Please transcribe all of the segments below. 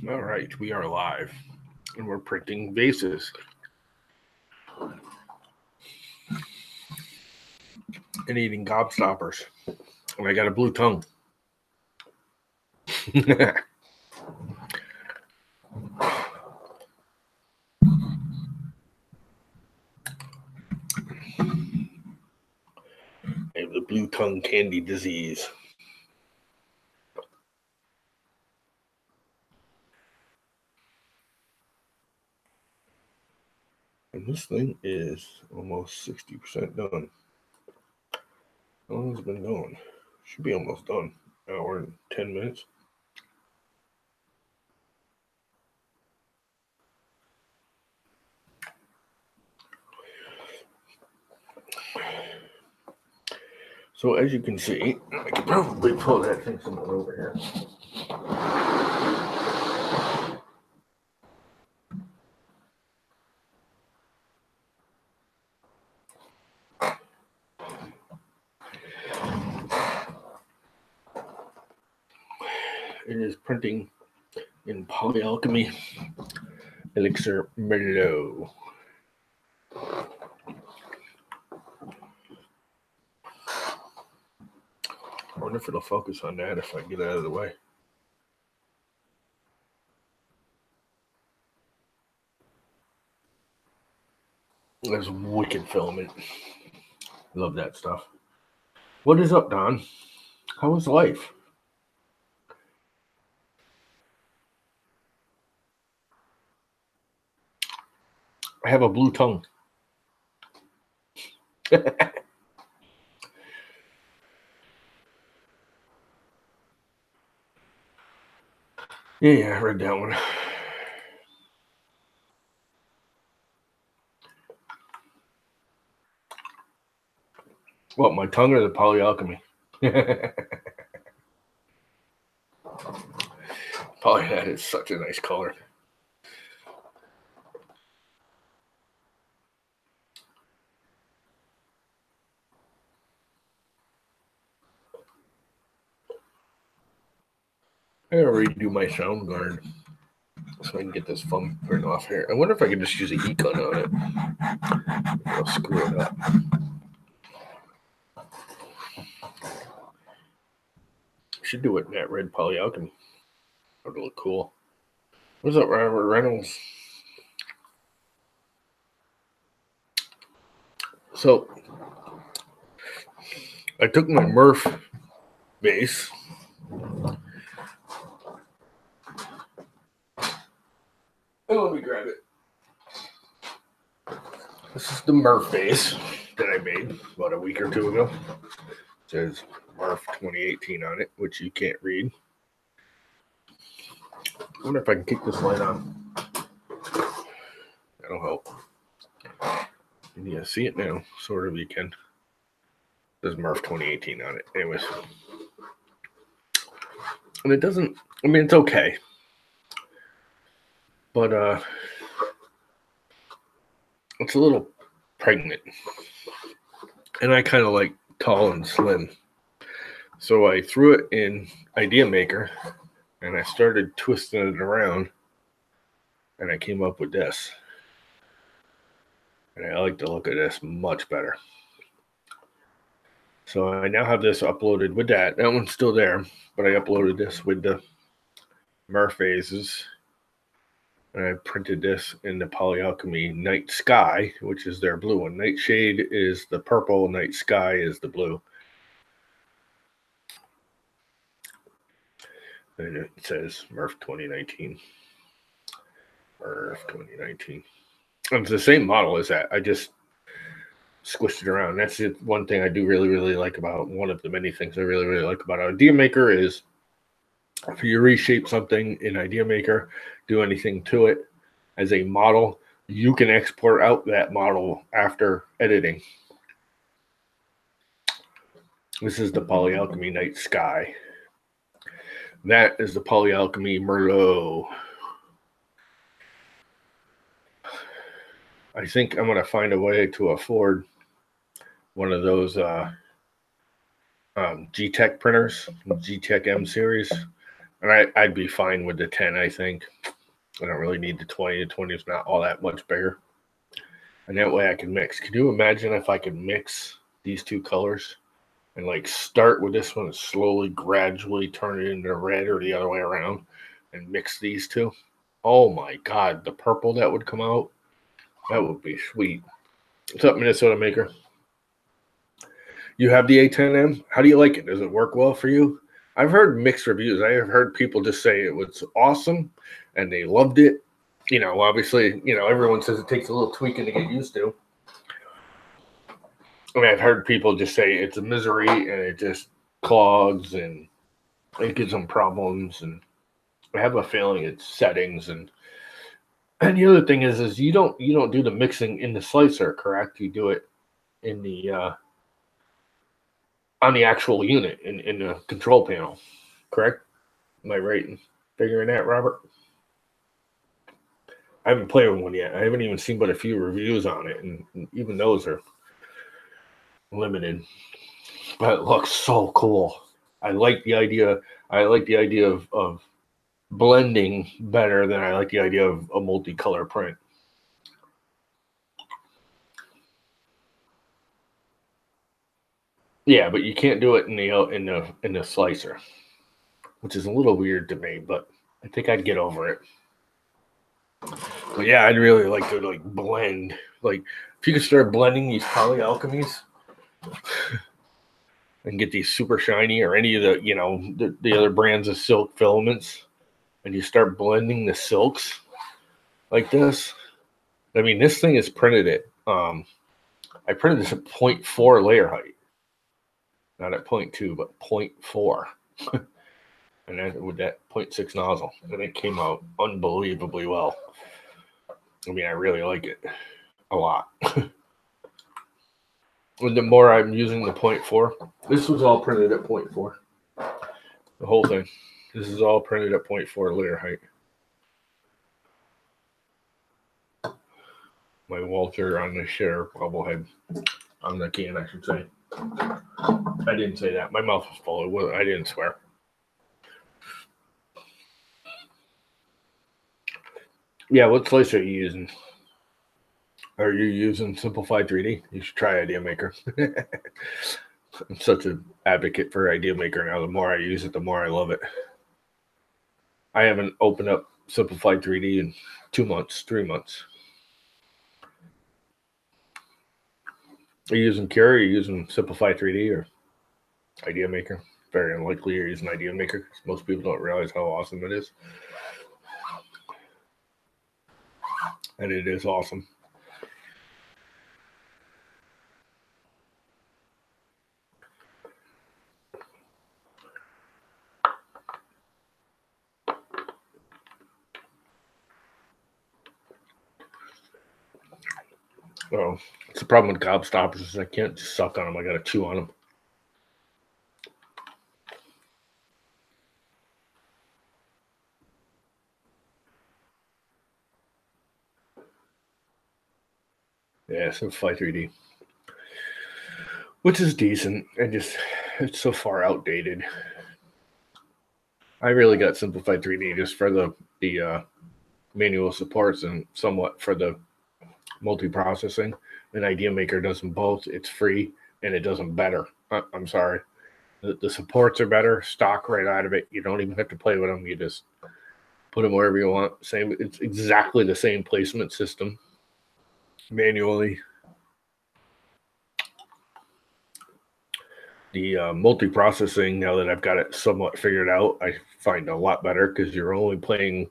All right, we are live, and we're printing vases and eating gobstoppers. And I got a blue tongue. I have the blue tongue candy disease. And this thing is almost 60% done. How long has it been going? Should be almost done. An hour and 10 minutes. So as you can see, I could probably pull that thing somewhere over here. It is printing in Poly Alchemy Elixir Merlot. I wonder if it'll focus on that if I get out of the way. There's wicked filament. Love that stuff. What is up, Don? How is life? I have a blue tongue. Yeah, I read that one. What, my tongue or the Poly Alchemy? Poly, that is such a nice color. I already do my sound guard so I can get this foam print off here. I wonder if I could just use a heat gun on it. I'll screw it up. Should do it in that red Poly Alchemy. That would look cool. What's up, Robert Reynolds? So, I took my Murph vase. And let me grab it. This is the Murph vase that I made about a week or two ago. It says Murph 2018 on it, which you can't read. I wonder if I can kick this light on. That'll help. Yeah, see it now, sort of. You can. There's Murph 2018 on it. Anyways. And it doesn't, I mean, it's okay. But it's a little pregnant. And I kind of like tall and slim. So I threw it in Idea Maker and I started twisting it around. And I came up with this. And I like the look of this much better. So I now have this uploaded with that. That one's still there, but I uploaded this with the Murph vases. And I printed this in the Poly Alchemy Night Sky, which is their blue one. Nightshade is the purple, Night Sky is the blue. And it says Murph 2019. Murph 2019. And it's the same model as that. I just squished it around. That's the one thing I do really, really like about, one of the many things I really, really like about Idea Maker is if you reshape something in Idea Maker, do anything to it as a model, you can export out that model after editing. This is the Poly Alchemy Night Sky. That is the Poly Alchemy Merlot. I think I'm going to find a way to afford one of those G-Tech printers, G-Tech M series. And I'd be fine with the 10, I think. I don't really need the 20. The 20 is not all that much bigger. And that way I can mix. Could you imagine if I could mix these two colors and like start with this one and slowly, gradually turn it into red or the other way around and mix these two? Oh my God, the purple that would come out, that would be sweet. What's up, Minnesota Maker? You have the A10M. How do you like it? Does it work well for you? I've heard mixed reviews. I have heard people just say it was awesome and they loved it. You know, obviously, you know, everyone says it takes a little tweaking to get used to. I mean, I've heard people just say it's a misery and it just clogs and it gives them problems. And I have a feeling it's settings. And the other thing is you don't do the mixing in the slicer, correct? You do it in the on the actual unit in the control panel, correct? Am I right in figuring that, Robert? I haven't played with one yet. I haven't even seen but a few reviews on it, and even those are limited. But it looks so cool. I like the idea. I like the idea of blending better than I like the idea of a multicolor print. Yeah, but you can't do it in the slicer, which is a little weird to me, but I think I'd get over it. But yeah, I'd really like to like blend. Like if you could start blending these Poly Alchemies and get these super shiny or any of the, you know, the other brands of silk filaments, and you start blending the silks like this. I mean, this thing is printed at I printed this at 0.4 layer height. Not at 0.2, but 0.4. And then with that 0.6 nozzle. And it came out unbelievably well. I mean, I really like it a lot. And the more I'm using the 0.4, this was all printed at 0.4. The whole thing. This is all printed at 0.4 layer height. My Walter on the share bubblehead on the can, I should say. I didn't say that. My mouth was full. I didn't swear. Yeah, what slicer are you using? Are you using Simplified 3D? You should try Idea Maker. I'm such an advocate for Idea Maker now. The more I use it, the more I love it. I haven't opened up Simplified 3D in 2 months, 3 months. Are you using Cure? Are you using Simplified 3D or Idea Maker? Very unlikely you're using Idea Maker because most people don't realize how awesome it is. And it is awesome. Oh, it's the problem with gobstoppers is I can't just suck on them. I got to chew on them. Yeah, Simplify 3D, which is decent. And just it's so far outdated. I really got Simplified 3D just for the manual supports and somewhat for the multi-processing. And Idea Maker does them both. It's free and it does them better. I'm sorry. The supports are better, stock right out of it. You don't even have to play with them. You just put them wherever you want. Same. It's exactly the same placement system manually. The multi-processing, now that I've got it somewhat figured out, I find a lot better because you're only playing.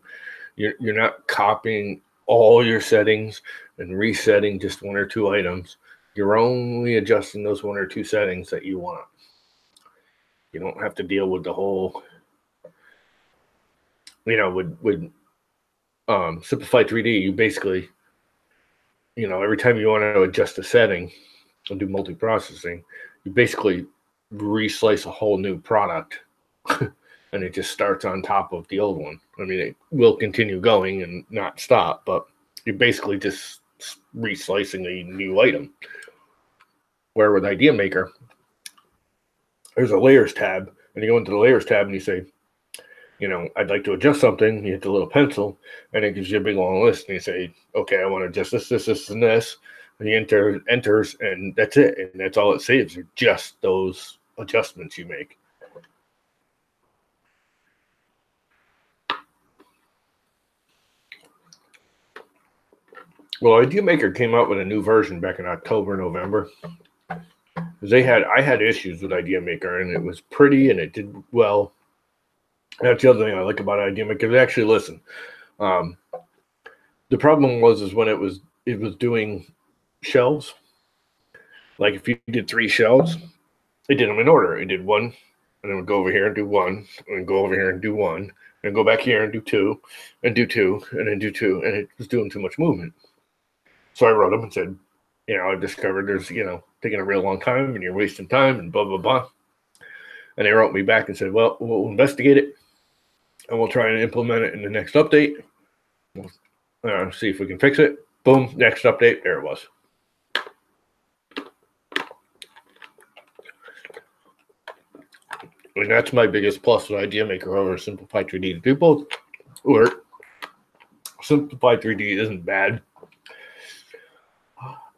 You're not copying all your settings and resetting just one or two items. You're only adjusting those one or two settings that you want. You don't have to deal with the whole, you know, with Simplified 3D, you basically, you know, every time you want to adjust a setting and do multi-processing, you basically reslice a whole new product and it just starts on top of the old one. I mean, it will continue going and not stop, but you're basically just reslicing a new item. Where with Idea Maker, there's a layers tab, and you go into the layers tab and you say, I'd like to adjust something. You hit the little pencil, and it gives you a big long list, and you say, okay, I want to adjust this, and this. And you enters, and that's it. And that's all it saves are just those adjustments you make. Well, Idea Maker came out with a new version back in October, November. I had issues with Idea Maker, and it was pretty, and it did well. That's the other thing I like about Idea Maker. They actually listen. The problem is when it was doing shelves. Like if you did 3 shelves, it did them in order. It did 1, and then would go over here and do 1, and go over here and do 1, and go back here and do 2, and do 2, and then do 2, and it was doing too much movement. So I wrote them and said, I've discovered there's, taking a real long time, and you're wasting time, and blah, blah, blah. And they wrote me back and said, well, we'll investigate it, and we'll try and implement it in the next update. We'll see if we can fix it. Boom, next update, there it was. And that's my biggest plus with Idea Maker over Simplified 3D. The people work. Simplified 3D isn't bad.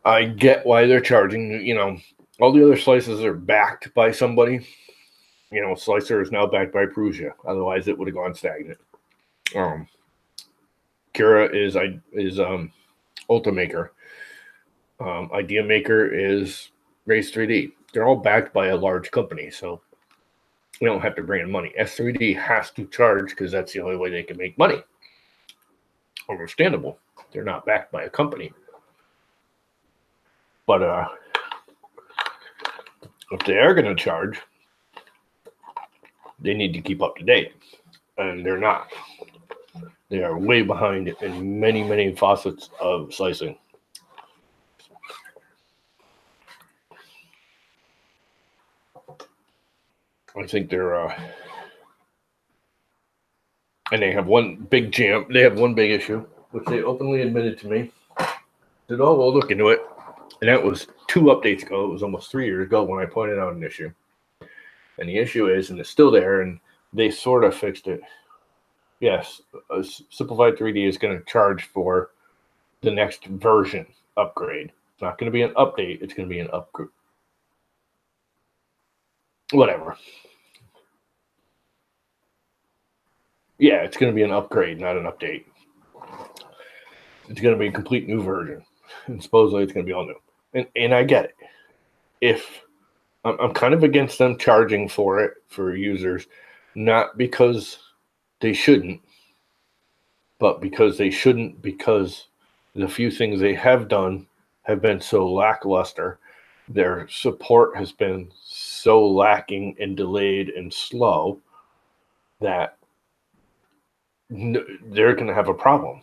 I get why they're charging. All the other slices are backed by somebody. Slicer is now backed by Prusia. Otherwise, it would have gone stagnant. Cura is Ultimaker. Idea Maker is Race 3D. They're all backed by a large company, so we don't have to bring in money. S3D has to charge because that's the only way they can make money. Understandable. They're not backed by a company. But if they are going to charge, they need to keep up to date. And they're not. They are way behind in many, many facets of slicing. I think they're, and they have one big jam. They have one big issue, which they openly admitted to me. Said, oh, we'll look into it. And that was 2 updates ago. It was almost 3 years ago when I pointed out an issue. And the issue is, and it's still there, and they sort of fixed it. Yes, Simplified 3D is going to charge for the next version upgrade. It's not going to be an update. It's going to be an upgrade. Whatever. Yeah, it's going to be an upgrade, not an update. It's going to be a complete new version. And supposedly it's going to be all new. And I get it. If I'm kind of against them charging for it for users, not because they shouldn't, but because they shouldn't, because the few things they have done have been so lackluster. Their support has been so lacking and delayed and slow that they're going to have a problem.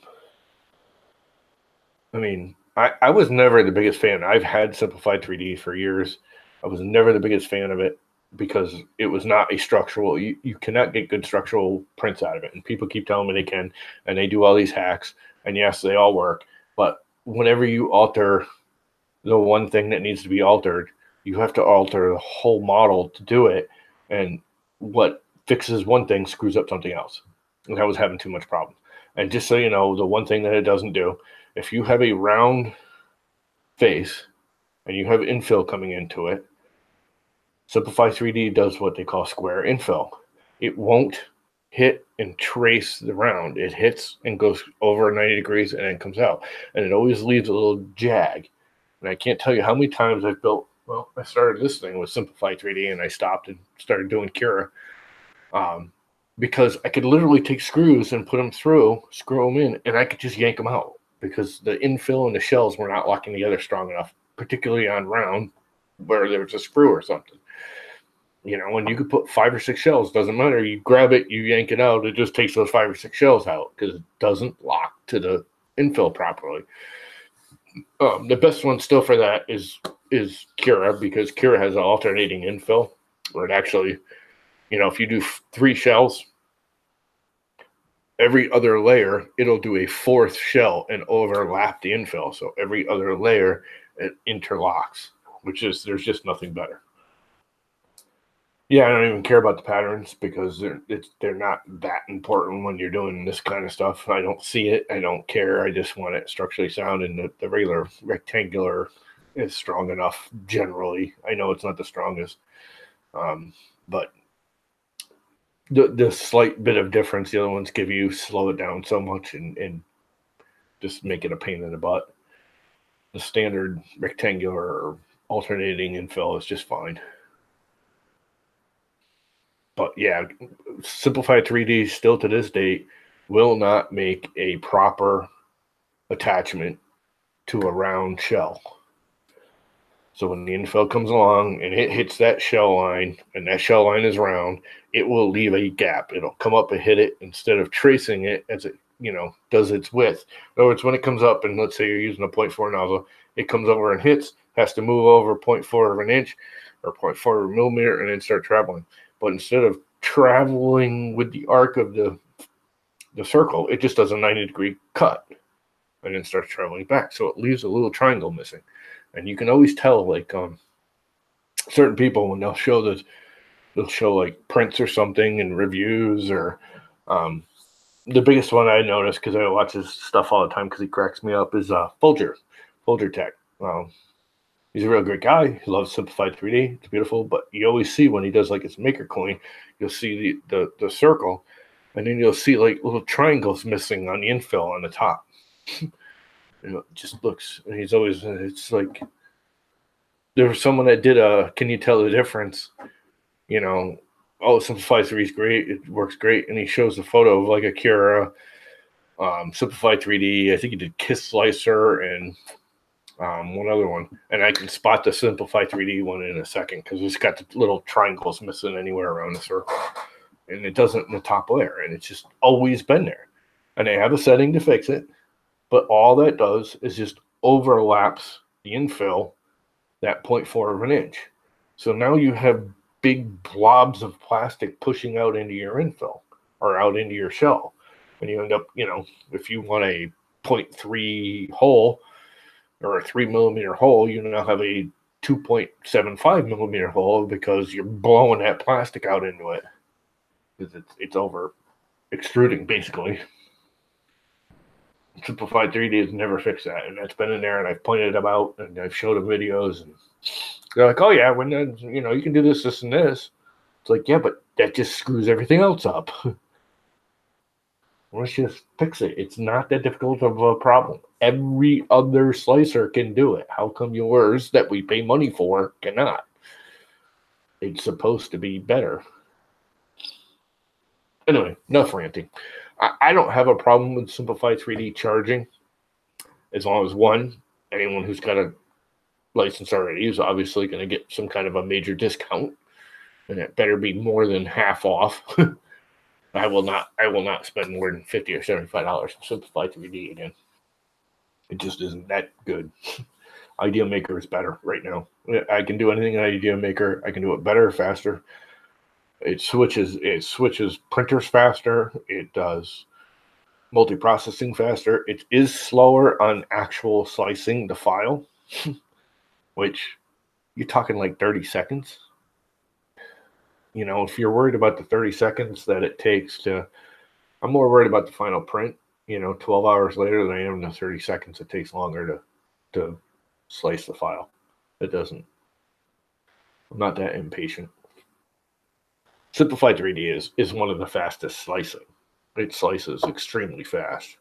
I mean, I was never the biggest fan. I've had Simplified 3D for years. I was never the biggest fan of it because it was not a structural. You cannot get good structural prints out of it. And people keep telling me they can, and they do all these hacks. And yes, they all work. But whenever you alter the one thing that needs to be altered, you have to alter the whole model to do it. And what fixes one thing screws up something else. And I was having too much problem. And just so you know, the one thing that it doesn't do, if you have a round face and you have infill coming into it, Simplify 3D does what they call square infill. It won't hit and trace the round. It hits and goes over 90 degrees and then comes out. And it always leaves a little jag. And I can't tell you how many times I've built, well, I started this thing with Simplify 3D and I stopped and started doing Cura. Because I could literally take screws and put them through, screw them in, and I could just yank them out because the infill and the shells were not locking together strong enough, particularly on round where there was a screw or something. When you could put 5 or 6 shells, doesn't matter. You grab it, you yank it out, it just takes those 5 or 6 shells out because it doesn't lock to the infill properly. The best one still for that is Cura, because Cura has an alternating infill where it actually, if you do 3 shells, every other layer, it'll do a 4th shell and overlap the infill. So every other layer, it interlocks, there's just nothing better. Yeah, I don't even care about the patterns because they're not that important when you're doing this kind of stuff. I don't see it. I don't care. I just want it structurally sound, and the regular rectangular is strong enough generally. I know it's not the strongest, but the slight bit of difference the other ones give you slow it down so much and just make it a pain in the butt. The standard rectangular or alternating infill is just fine. But yeah, simplified 3D still to this date will not make a proper attachment to a round shell. So when the infill comes along and it hits that shell line and that shell line is round, it will leave a gap. It'll come up and hit it instead of tracing it as it, does its width. In other words, when it comes up and let's say you're using a 0.4 nozzle, it comes over and hits, has to move over 0.4 of an inch or 0.4 of a millimeter and then start traveling. But instead of traveling with the arc of the circle, it just does a 90-degree cut and then starts traveling back. So it leaves a little triangle missing. And you can always tell, like, certain people when they'll show like prints or something in reviews or the biggest one I noticed because I watch his stuff all the time because he cracks me up is Folger Tech. He's a real great guy. He loves simplified 3D. It's beautiful, but you always see when he does like his maker coin, you'll see the circle, and then you'll see like little triangles missing on the infill on the top. It just looks. And he's always. It's like there was someone that did a. Can you tell the difference? Simplified 3D is great. It works great, and he shows a photo of like a Cura, simplified 3D. I think he did Kiss Slicer and one other one, and I can spot the simplified 3D one in a second because it's got the little triangles missing anywhere around the circle, and it doesn't in the top layer, and it's just always been there. And they have a setting to fix it, but all that does is just overlaps the infill that 0.4 of an inch. So now you have big blobs of plastic pushing out into your infill or out into your shell. And you end up, if you want a 0.3 hole or a 3 millimeter hole, you now have a 2.75 millimeter hole because you're blowing that plastic out into it because it's over extruding basically. Simplified 3D has never fixed that, and that's been in there, and I've pointed them out, and I've showed them videos, and they're like, "Oh yeah, when you can do this, this, and this." It's like, yeah, but that just screws everything else up. Let's just fix it. It's not that difficult of a problem. Every other slicer can do it. How come yours that we pay money for cannot? It's supposed to be better. Anyway, enough ranting. I don't have a problem with simplified 3D charging as long as anyone who's got a license already is obviously going to get some kind of a major discount, and it better be more than half off. I will not spend more than $50 or $75 on simplified 3D again. It just isn't that good. Idea Maker is better right now. I can do anything in Idea Maker. I can do it better, faster. It switches printers faster. It does multi-processing faster. It is slower on actual slicing the file, which you're talking like 30 seconds. If you're worried about the 30 seconds that it takes I'm more worried about the final print, 12 hours later than I am the 30 seconds it takes longer to slice the file. It doesn't. I'm not that impatient. Simplified 3D is one of the fastest slicing. It slices extremely fast.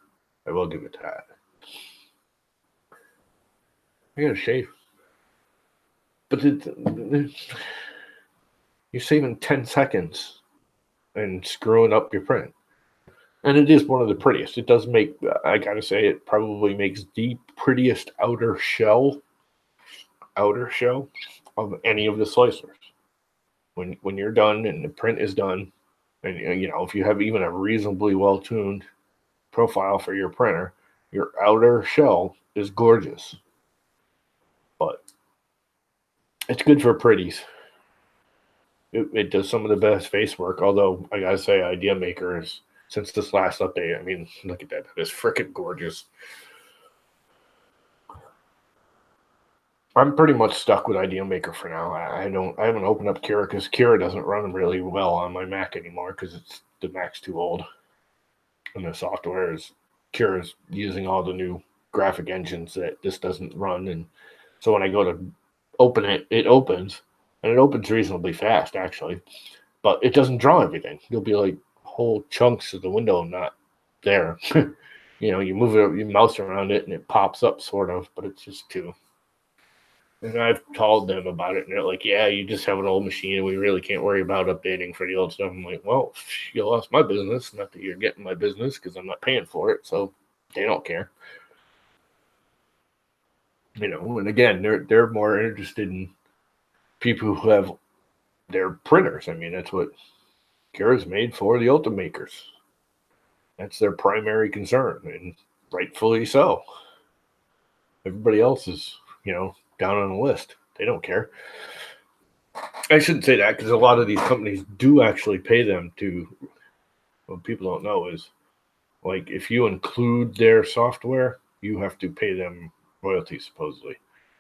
I will give it that. I gotta shave. But you're saving 10 seconds and screwing up your print. And it is one of the prettiest. It does make, I gotta say, it probably makes the prettiest outer shell of any of the slicers. When you're done and the print is done, and if you have even a reasonably well-tuned profile for your printer, your outer shell is gorgeous. But it's good for pretties. It does some of the best face work, although I gotta say, Idea Maker is, since this last update, I mean, look at that. That is freaking gorgeous. I'm pretty much stuck with Idea Maker for now. I haven't opened up Cura because Cura doesn't run really well on my Mac anymore because the Mac's too old, and the software is Cura's using all the new graphic engines that this doesn't run, and so when I go to open it, it opens, and it opens reasonably fast actually, but it doesn't draw everything. You'll be like whole chunks of the window not there. You move it, you mouse around it, and it pops up sort of, but it's just too. And I've told them about it, and they're like, "Yeah, you just have an old machine, and we really can't worry about updating for the old stuff." I'm like, "Well, you lost my business. Not that you're getting my business because I'm not paying for it, so they don't care." And again, they're more interested in people who have their printers. I mean, that's what Cura's made for, the Ultimakers. That's their primary concern, and rightfully so. Everybody else is, down on the list. They don't care. I shouldn't say that because a lot of these companies do actually pay them to. What people don't know is, like, if you include their software, you have to pay them royalties, supposedly.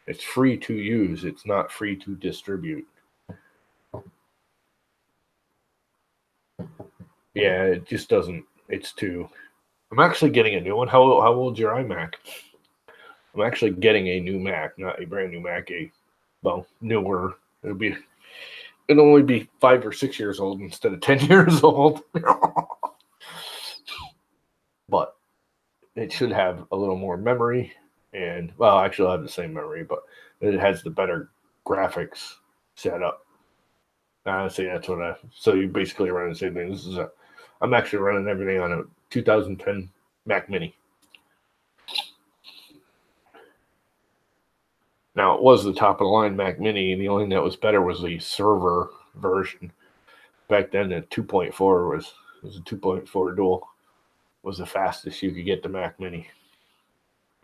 It's free to use. It's not free to distribute. Yeah, it just doesn't. It's too. I'm actually getting a new one. How old's your iMac? I'm actually getting a new Mac, not a brand new Mac. Newer. It'll only be 5 or 6 years old instead of 10 years old. But it should have a little more memory, and actually, I'll have the same memory, but it has the better graphics set up. Honestly, that's what so you basically run the same thing. I'm actually running everything on a 2010 Mac Mini. Now, it was the top of the line Mac Mini, and the only thing that was better was the server version. Back then, the 2.4 was a 2.4 dual, was the fastest you could get the Mac Mini.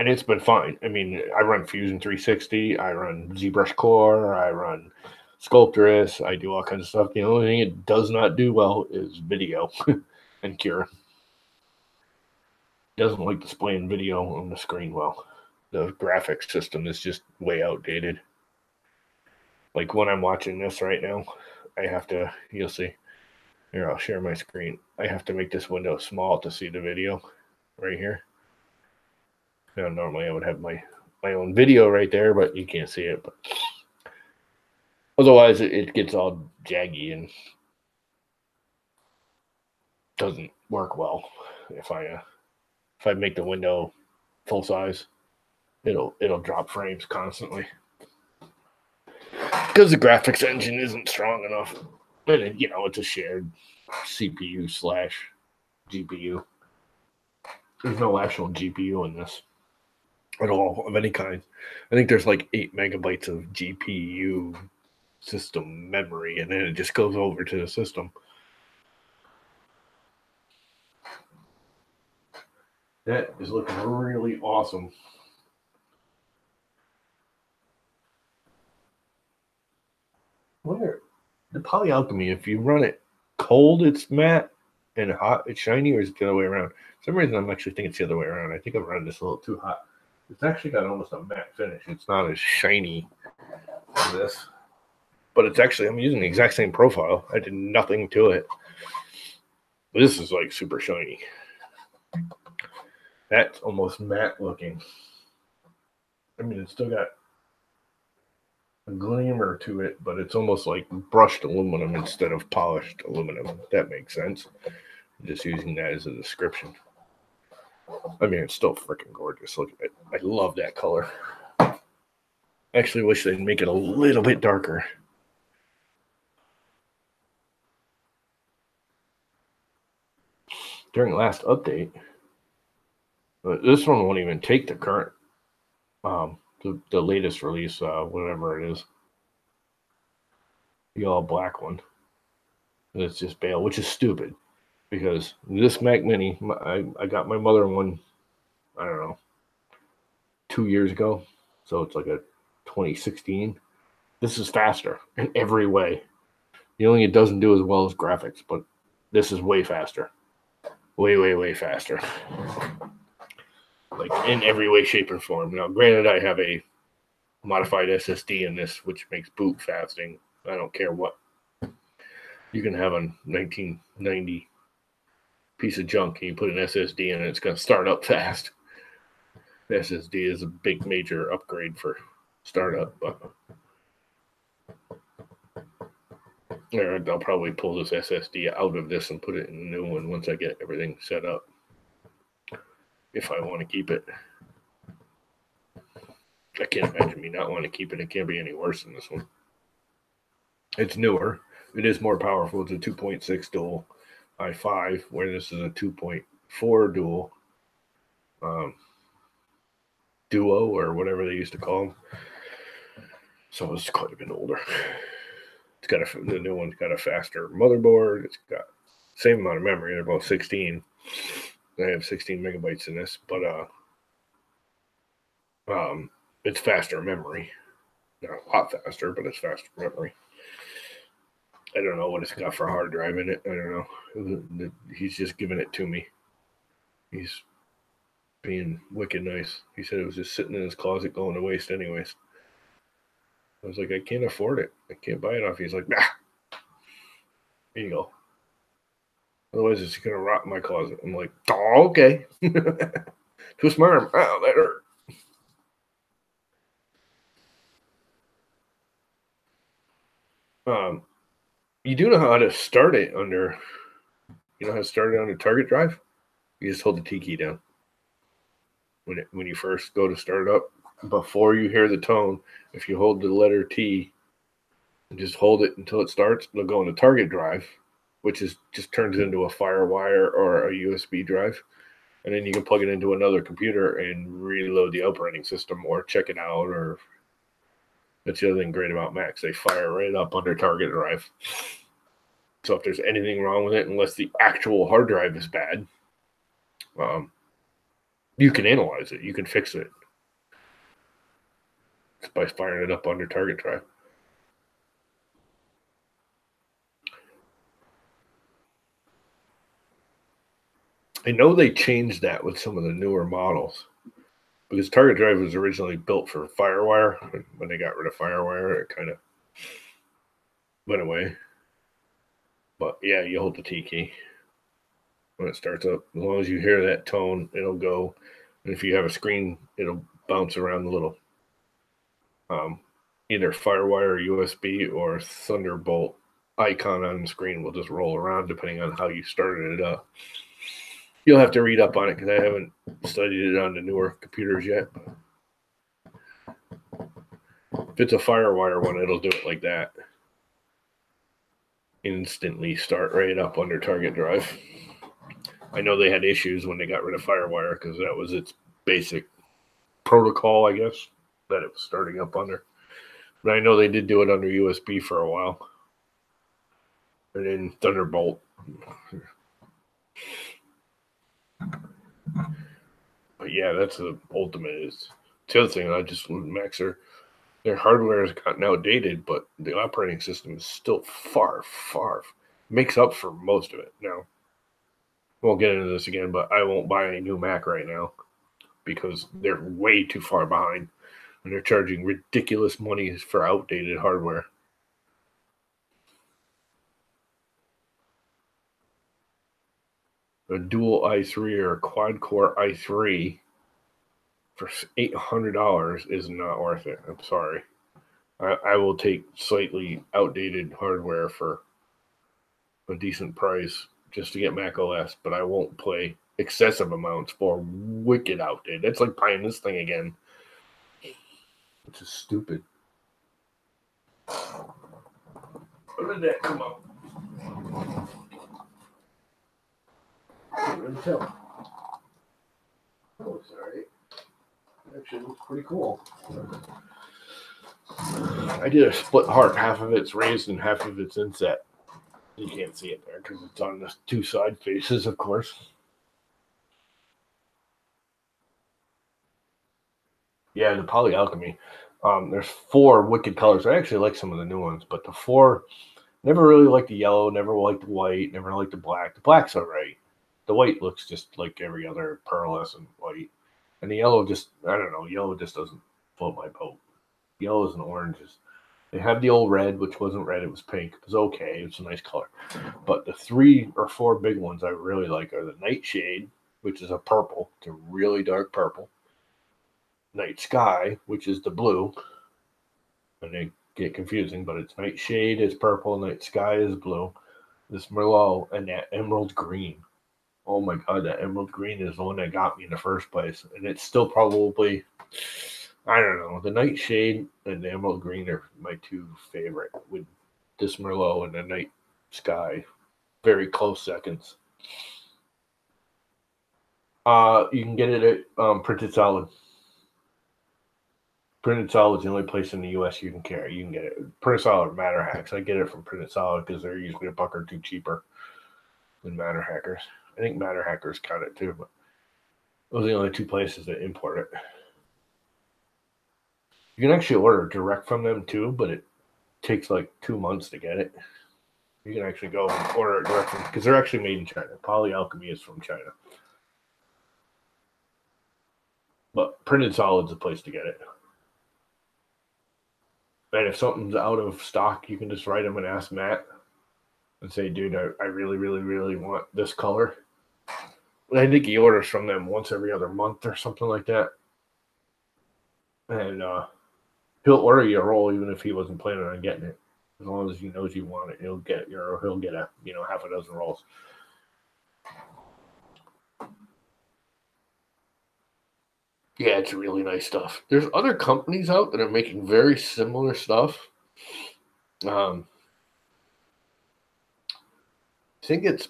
And it's been fine. I mean, I run Fusion 360, I run ZBrush Core, I run Sculptress, I do all kinds of stuff. The only thing it does not do well is video and Cura. It doesn't like displaying video on the screen well. The graphics system is just way outdated. Like when I'm watching this right now, I have to, you'll see. Here, I'll share my screen. I have to make this window small to see the video right here. Now, normally I would have my own video right there, but you can't see it. But otherwise, it gets all jaggy and doesn't work well. If I make the window full size, it'll drop frames constantly because the graphics engine isn't strong enough. And it's a shared CPU / GPU. There's no actual GPU in this at all of any kind. I think there's like 8 megabytes of GPU system memory, and then it just goes over to the system. That is looking really awesome. Wonder the Poly Alchemy, if you run it cold, it's matte, and hot, it's shiny, or is it the other way around? For some reason, I'm actually thinking it's the other way around. I think I'm running this a little too hot. It's actually got almost a matte finish. It's not as shiny as this, but it's actually, I'm using the exact same profile. I did nothing to it. This is like super shiny. That's almost matte looking. I mean, it's still got a glimmer to it, but it's almost like brushed aluminum instead of polished aluminum. If that makes sense. I'm just using that as a description. I mean, it's still freaking gorgeous. Look at it. I love that color. I actually wish they'd make it a little bit darker. During the last update, this one won't even take the current, the latest release, whatever it is. The all black one. It's just Bale, which is stupid because this Mac Mini, I got my mother one, I don't know, 2 years ago. So it's like a 2016. This is faster in every way. The only thing it doesn't do as well as graphics, but this is way faster. Way, way, way faster. Like in every way, shape, or form. Now, granted, I have a modified SSD in this, which makes boot fasting. I don't care what. You can have a 1990 piece of junk and you put an SSD in it, it's going to start up fast. The SSD is a big major upgrade for startup, but I'll probably pull this SSD out of this and put it in a new one once I get everything set up, if I want to keep it. I can't imagine me not wanting to keep it. It can't be any worse than this one. It's newer. It is more powerful. It's a 2.6 dual i5, where this is a 2.4 dual duo, or whatever they used to call them. So it's quite a bit older. It's got the new one's got a faster motherboard. It's got same amount of memory. They're both 16. I have 16 megabytes in this, but it's faster memory. Not a lot faster, but it's faster memory. I don't know what it's got for a hard drive in it. I don't know. He's just giving it to me. He's being wicked nice. He said it was just sitting in his closet going to waste anyways. I was like, I can't afford it. I can't buy it off. He's like, nah. Here you go. Otherwise, it's going to rot in my closet. I'm like, oh, okay. Twist my arm. Oh, that hurt. You do know how to start it under, you know how to start it under target drive? You just hold the T key down. When you first go to start it up, before you hear the tone, if you hold the letter T and just hold it until it starts, it'll go into target drive, which is just turns into a FireWire or a USB drive. And then you can plug it into another computer and reload the operating system or check it out. Or that's the other thing great about Macs. They fire right up under target drive. So if there's anything wrong with it, unless the actual hard drive is bad, you can analyze it. You can fix it. It's by firing it up under target drive. I know they changed that with some of the newer models, because target drive was originally built for FireWire. When they got rid of FireWire, it kind of went away. But yeah, you hold the T key when it starts up. As long as you hear that tone, it'll go. And if you have a screen, it'll bounce around the little either FireWire or USB or Thunderbolt icon on the screen will just roll around depending on how you started it up. You'll have to read up on it because I haven't studied it on the newer computers yet. If it's a FireWire one, it'll do it like that. Instantly start right up under target drive. I know they had issues when they got rid of FireWire because that was its basic protocol, I guess, that it was starting up under. But I know they did do it under USB for a while. And then Thunderbolt. But yeah, that's the ultimate. Is the other thing I just Macs their hardware has gotten outdated, but the operating system is still far makes up for most of it. Now, won't get into this again, but I won't buy any new Mac right now because they're way too far behind and they're charging ridiculous money for outdated hardware. A dual i3 or a quad core i3 for $800 is not worth it. I'm sorry. I will take slightly outdated hardware for a decent price just to get Mac OS, but I won't play excessive amounts for wicked outdated. That's like buying this thing again, which is stupid. Where did that come up? Can't really tell. Oh, it's alright. Actually, looks pretty cool. I did a split heart. Half of it's raised and half of it's inset. You can't see it there because it's on the two side faces, of course. Yeah, the Poly Alchemy. There's 4 wicked colors. I actually like some of the new ones, but the 4, never really liked the yellow, never liked the white, never liked the black. The black's alright. The white looks just like every other pearlescent white. And the yellow just, I don't know, yellow just doesn't float my boat. yellows and oranges. They have the old red, which wasn't red, it was pink. It was okay, it's a nice color. But the 3 or 4 big ones I really like are the Nightshade, which is a purple. It's a really dark purple. Night Sky, which is the blue. And they get confusing, but it's Nightshade is purple, Night Sky is blue. This Merlot and that emerald green. Oh my god, that emerald green is the one that got me in the first place. And it's still probably, I don't know, the Nightshade and the emerald green are my 2 favorite, with this Merlot and the Night Sky very close seconds. You can get it at Printed Solid. Printed Solid is the only place in the U.S. you can carry. You can get it. Printed Solid, Matter Hacks. I get it from Printed Solid because they're usually a buck or two cheaper than Matter Hackers. I think Matter Hackers cut it too, but those are the only 2 places that import it. You can actually order direct from them too, but it takes like 2 months to get it. You can actually go and order it direct from, because they're actually made in China. Poly Alchemy is from China. But Printed Solid's a place to get it. And if something's out of stock, you can just write them and ask Matt and say, dude, I really, really, really want this color. And I think he orders from them once every other month or something like that. And he'll order you a roll even if he wasn't planning on getting it. As long as he knows you want it, he'll get a half a dozen rolls. Yeah, it's really nice stuff. There's other companies out that are making very similar stuff. I think it's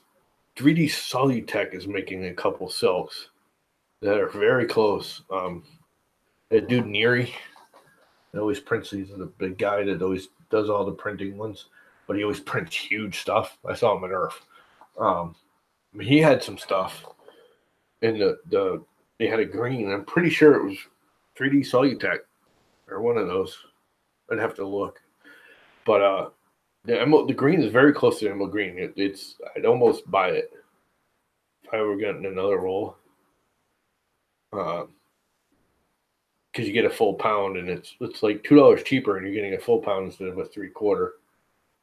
3D Solutech is making a couple silks that are very close. That dude Neary, that always prints these, is a big guy that always does all the printing ones, but he always prints huge stuff. I saw him at Earth. He had some stuff in the they had a green. I'm pretty sure it was 3D Solutech or one of those. I'd have to look. But the green is very close to the emerald green. I'd almost buy it if I were getting another roll. Because you get a full pound and it's like $2 cheaper and you're getting a full pound instead of a 3/4.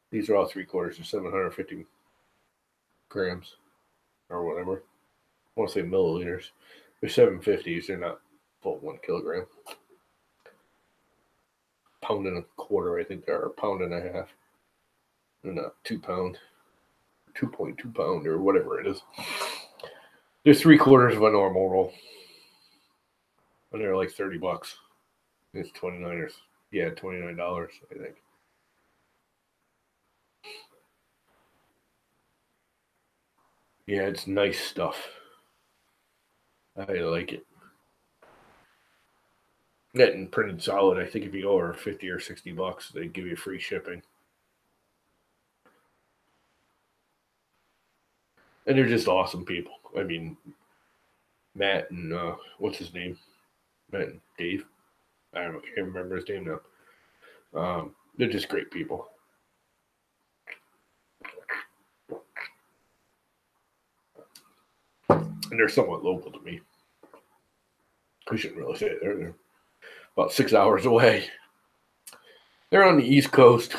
These are all 3/4, so 750 grams or whatever. I want to say milliliters. They're 750s. They're not full 1 kilogram. Pound and a quarter, I think they are, a pound and a half. They're not 2 pound, 2.2 pound, or whatever it is. They're 3/4 of a normal roll, and they're like $30. It's $29. Yeah, $29, I think. Yeah, it's nice stuff. I like it. Getting Printed Solid, I think if you go over 50 or $60, they give you free shipping. And they're just awesome people. I mean, Matt and what's his name? Matt and Dave. I don't know, I can't remember his name now. They're just great people. And they're somewhat local to me. I shouldn't really say it. They're about 6 hours away. They're on the East Coast.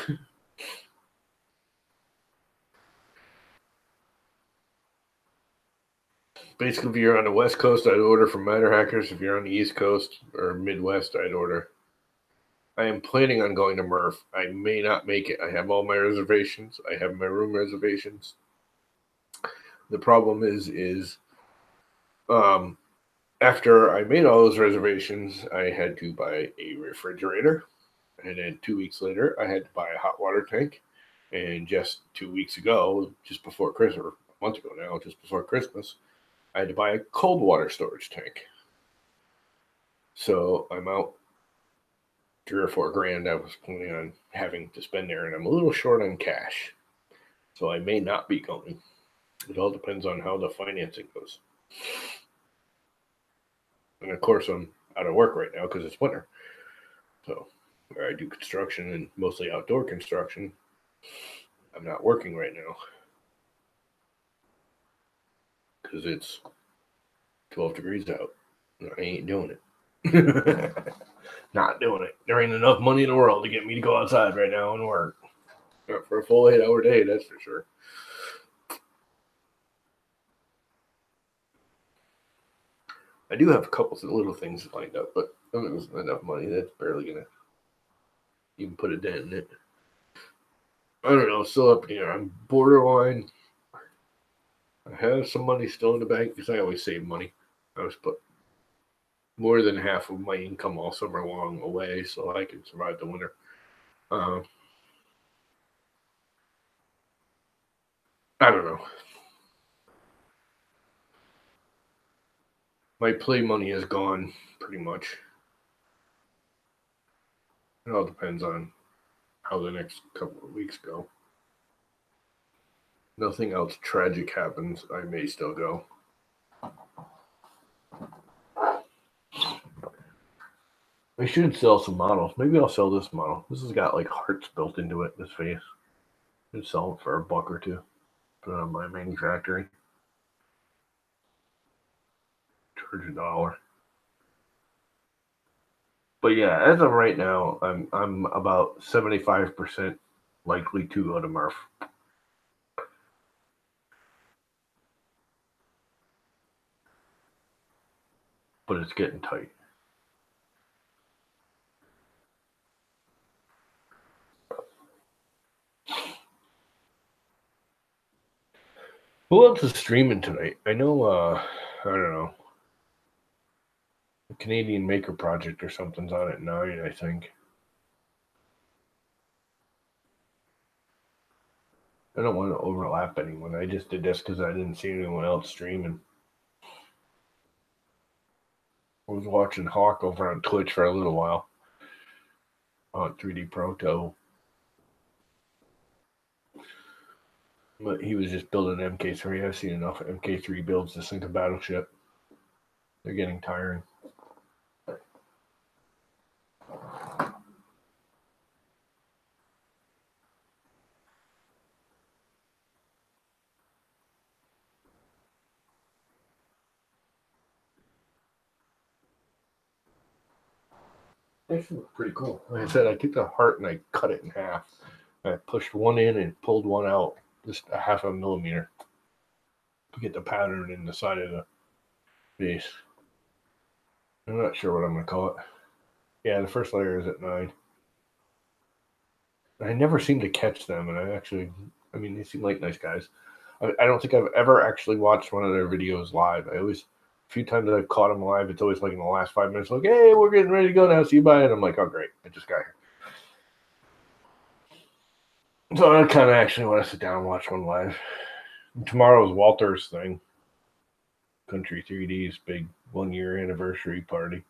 Basically, if you're on the West Coast, I'd order from Matter Hackers. If you're on the East Coast or Midwest, I'd order. I am planning on going to Murph. I may not make it. I have all my reservations. I have my room reservations. The problem is after I made all those reservations, I had to buy a refrigerator. And then 2 weeks later, I had to buy a hot water tank. And just 2 weeks ago, just before Christmas, or a month ago now, just before Christmas, I had to buy a cold water storage tank. So I'm out 3 or 4 grand I was planning on having to spend there, and I'm a little short on cash. So I may not be going. It all depends on how the financing goes. And of course, I'm out of work right now because it's winter. So where I do construction and mostly outdoor construction, I'm not working right now because it's 12 degrees out. I ain't doing it. Not doing it. There ain't enough money in the world to get me to go outside right now and work. Not for a full 8-hour day, that's for sure. I do have a couple of little things lined up, but if it wasn't enough money, that's barely gonna even put a dent in it. I don't know, still up here. I'm borderline. I have some money still in the bank because I always save money. I always put more than half of my income all summer long away so I can survive the winter. I don't know. My play money is gone pretty much. It all depends on how the next couple of weeks go. Nothing else tragic happens, I may still go. I should sell some models. Maybe I'll sell this model. This has got like hearts built into it, this vase. I'd sell it for $1 or $2. Put it on my manufacturing. Charge $1. But yeah, as of right now, I'm about 75% likely to go to Murph. But it's getting tight. Who else is streaming tonight? I know, I don't know. The Canadian Maker Project or something's on at 9, I think. I don't want to overlap anyone. I just did this because I didn't see anyone else streaming. I was watching Hawk over on Twitch for a little while on 3D Proto. But he was just building MK3. I've seen enough MK3 builds to sink a battleship. They're getting tiring. Actually, looks pretty cool. Like I said, I took the heart and I cut it in half. I pushed one in and pulled one out, just a half a millimeter, to get the pattern in the side of the base. I'm not sure what I'm going to call it. Yeah, the first layer is at 9. I never seem to catch them, and I mean, they seem like nice guys. I don't think I've ever actually watched one of their videos live. A few times that I've caught them live, it's always like in the last 5 minutes, like, hey, we're getting ready to go now, see you bye. And I'm like, oh, great, I just got here. So I kind of actually want to sit down and watch one live. Tomorrow's Walter's thing. Country 3D's big 1-year anniversary party.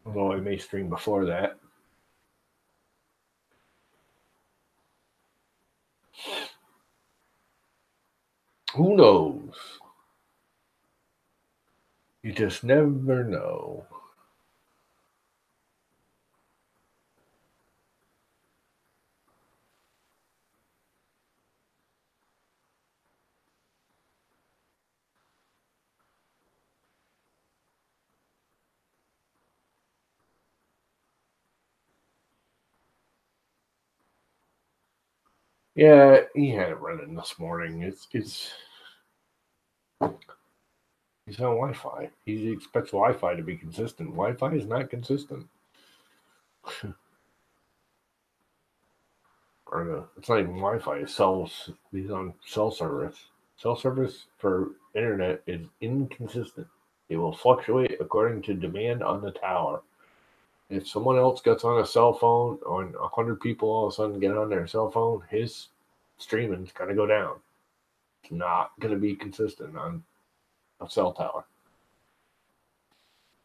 Although I may stream before that. Who knows? You just never know. Yeah, he had it running this morning. He's on Wi-Fi. He expects Wi-Fi to be consistent. Wi-Fi is not consistent. It's not even Wi-Fi. He's on cell service. Cell service for internet is inconsistent. It will fluctuate according to demand on the tower. If someone else gets on a cell phone, or 100 people all of a sudden get on their cell phone, his streaming's going to go down. It's not going to be consistent on a cell tower.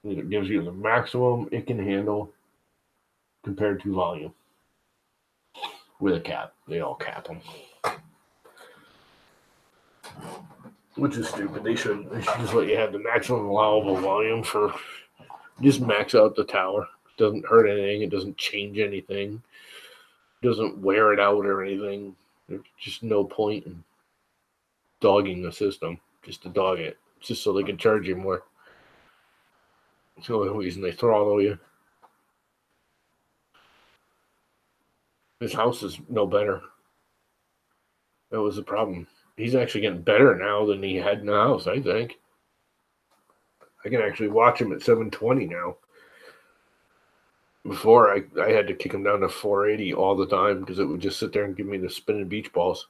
It gives you the maximum it can handle compared to volume. With a cap. They all cap them. Which is stupid. They should just let you have the maximum allowable volume for just max out the tower. It doesn't hurt anything. It doesn't change anything. It doesn't wear it out or anything. There's just no point in dogging the system just to dog it. just so they can charge you more. That's the only reason they throttle you. His house is no better. That was the problem. He's actually getting better now than he had in the house, I think. I can actually watch him at 720 now. Before, I had to kick him down to 480 all the time because it would just sit there and give me the spinning beach balls.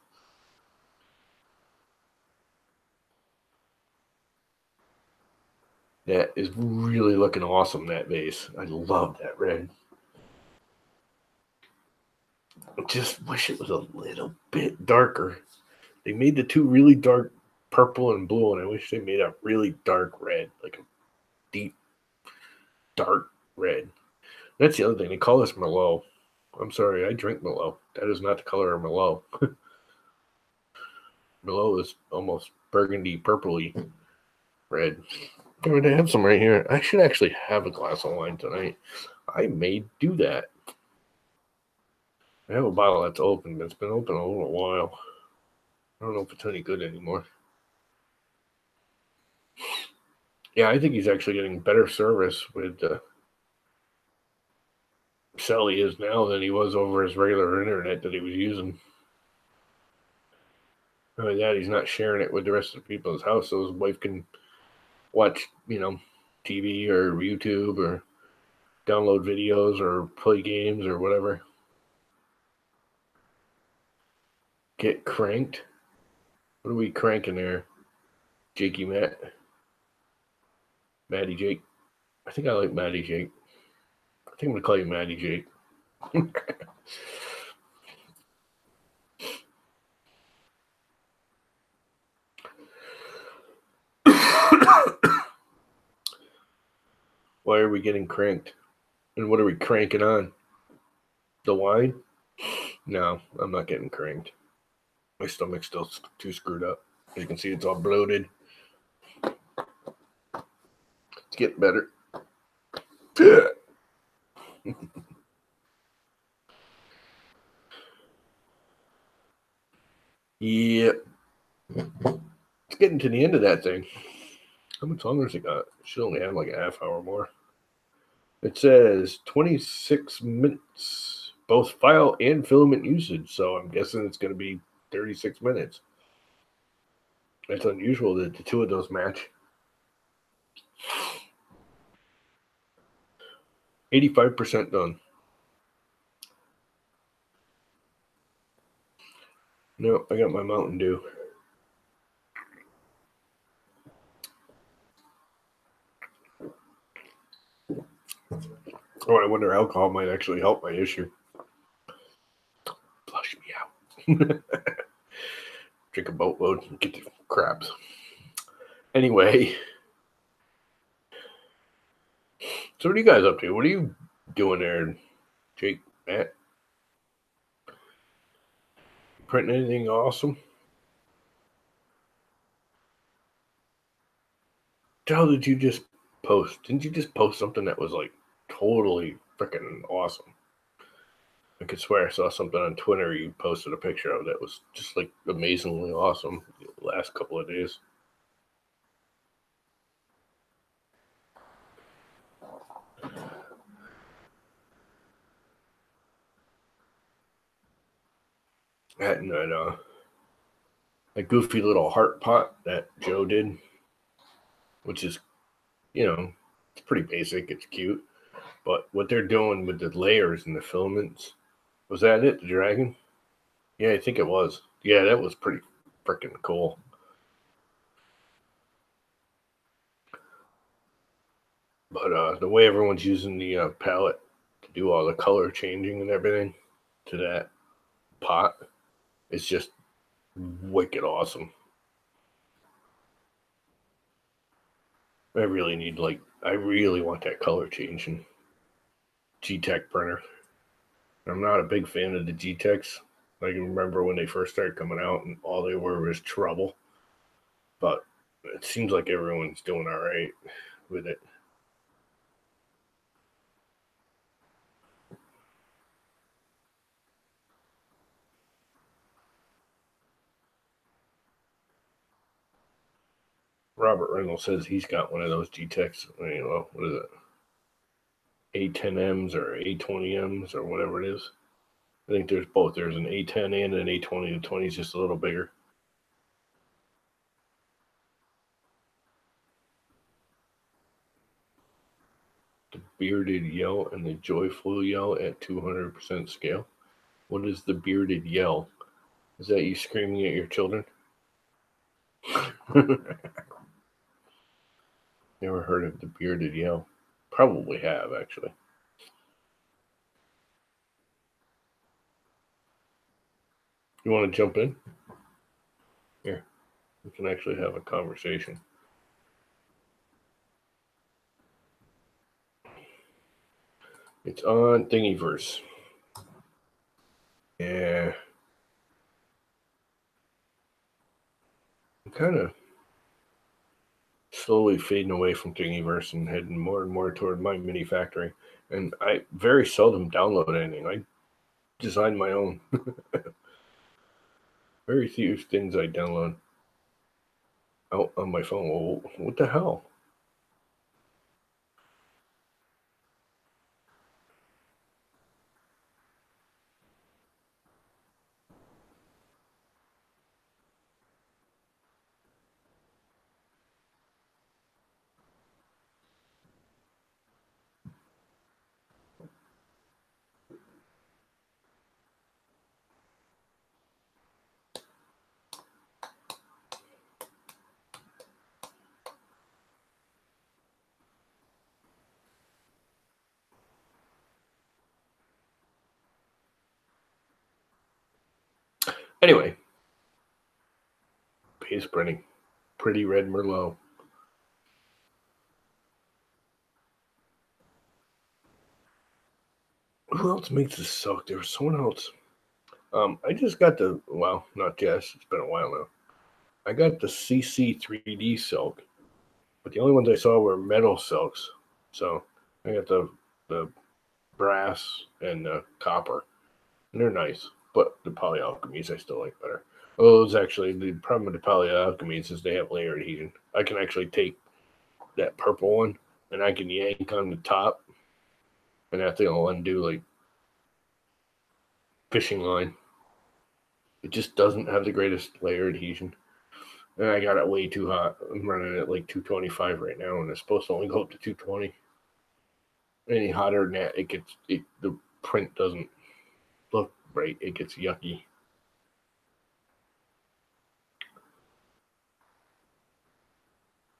That is really looking awesome, that vase. I love that red. I just wish it was a little bit darker. They made the two really dark purple and blue, and I wish they made a really dark red, like a deep, dark red. That's the other thing. They call this Merlot. I'm sorry, I drink Merlot. That is not the color of Merlot. Merlot is almost burgundy, purpley red. They have some right here. I should actually have a glass of wine tonight. I may do that. I have a bottle that's open, but it's been open a little while. I don't know if it's any good anymore. Yeah, I think he's actually getting better service with cell he is now than he was over his regular internet that he was using. Not only that, he's not sharing it with the rest of the people in his house, so his wife can watch, TV or YouTube or download videos or play games or whatever. Get cranked. What are we cranking there? Jakey Matt. Matty Jake. I think I like Matty Jake. I think I'm going to call you Matty Jake. Why are we getting cranked? And what are we cranking on? The wine? No, I'm not getting cranked. My stomach's still too screwed up. As you can see, it's all bloated. It's getting better. Yep. It's getting to the end of that thing. How much longer has it got? It should only have like a half hour more. It says 26 minutes, both file and filament usage. So I'm guessing it's going to be 36 minutes. That's unusual that the two of those match. 85% done. No, I got my Mountain Dew. Oh, I wonder alcohol might actually help my issue. Flush me out. Drink a boatload and get the craps. Anyway. So what are you guys up to? What are you doing there, Jake, Matt? Printing anything awesome? How did you just post? Didn't you just post something that was like totally freaking awesome? I could swear I saw something on Twitter you posted a picture of that was just like amazingly awesome the last couple of days. That goofy little heart pot that Joe did, which is, it's pretty basic. It's cute. But what they're doing with the layers and the filaments, was that it, the dragon? Yeah, I think it was. Yeah, that was pretty freaking cool. But the way everyone's using the palette to do all the color changing and everything to that pot is just wicked awesome. I really want that color changing G-Tech printer. I'm not a big fan of the G-Techs. I can remember when they first started coming out and all they were was trouble. But it seems like everyone's doing all right with it. Robert Reynolds says he's got one of those G-Techs. Well, what is it? A10Ms or A20Ms or whatever it is. I think there's both. There's an A10 and an A20. The 20 is just a little bigger. The bearded yell and the joyful yell at 200% scale. What is the bearded yell? Is that you screaming at your children? Never heard of the bearded yell. Probably have, actually. You want to jump in? Here, we can actually have a conversation. It's on Thingiverse. Yeah. I'm kind of slowly fading away from Thingiverse and heading more and more toward my mini factory. And I very seldom download anything. I design my own. Very few things I download out on my phone. Well, what the hell? Anyway, paste printing. Pretty red Merlot. Who else makes this silk? There was someone else. I just got the, well, not just, it's been a while now. I got the CC3D silk, but the only ones I saw were metal silks. So I got the brass and the copper, and they're nice. But the Poly Alchemies I still like better. Those actually, the problem with the Poly Alchemies is they have layer adhesion. I can actually take that purple one and I can yank on the top, and that thing will undo like fishing line. It just doesn't have the greatest layer adhesion. And I got it way too hot. I'm running at like 225 right now, and it's supposed to only go up to 220. Any hotter than that, the print doesn't look right. It gets yucky.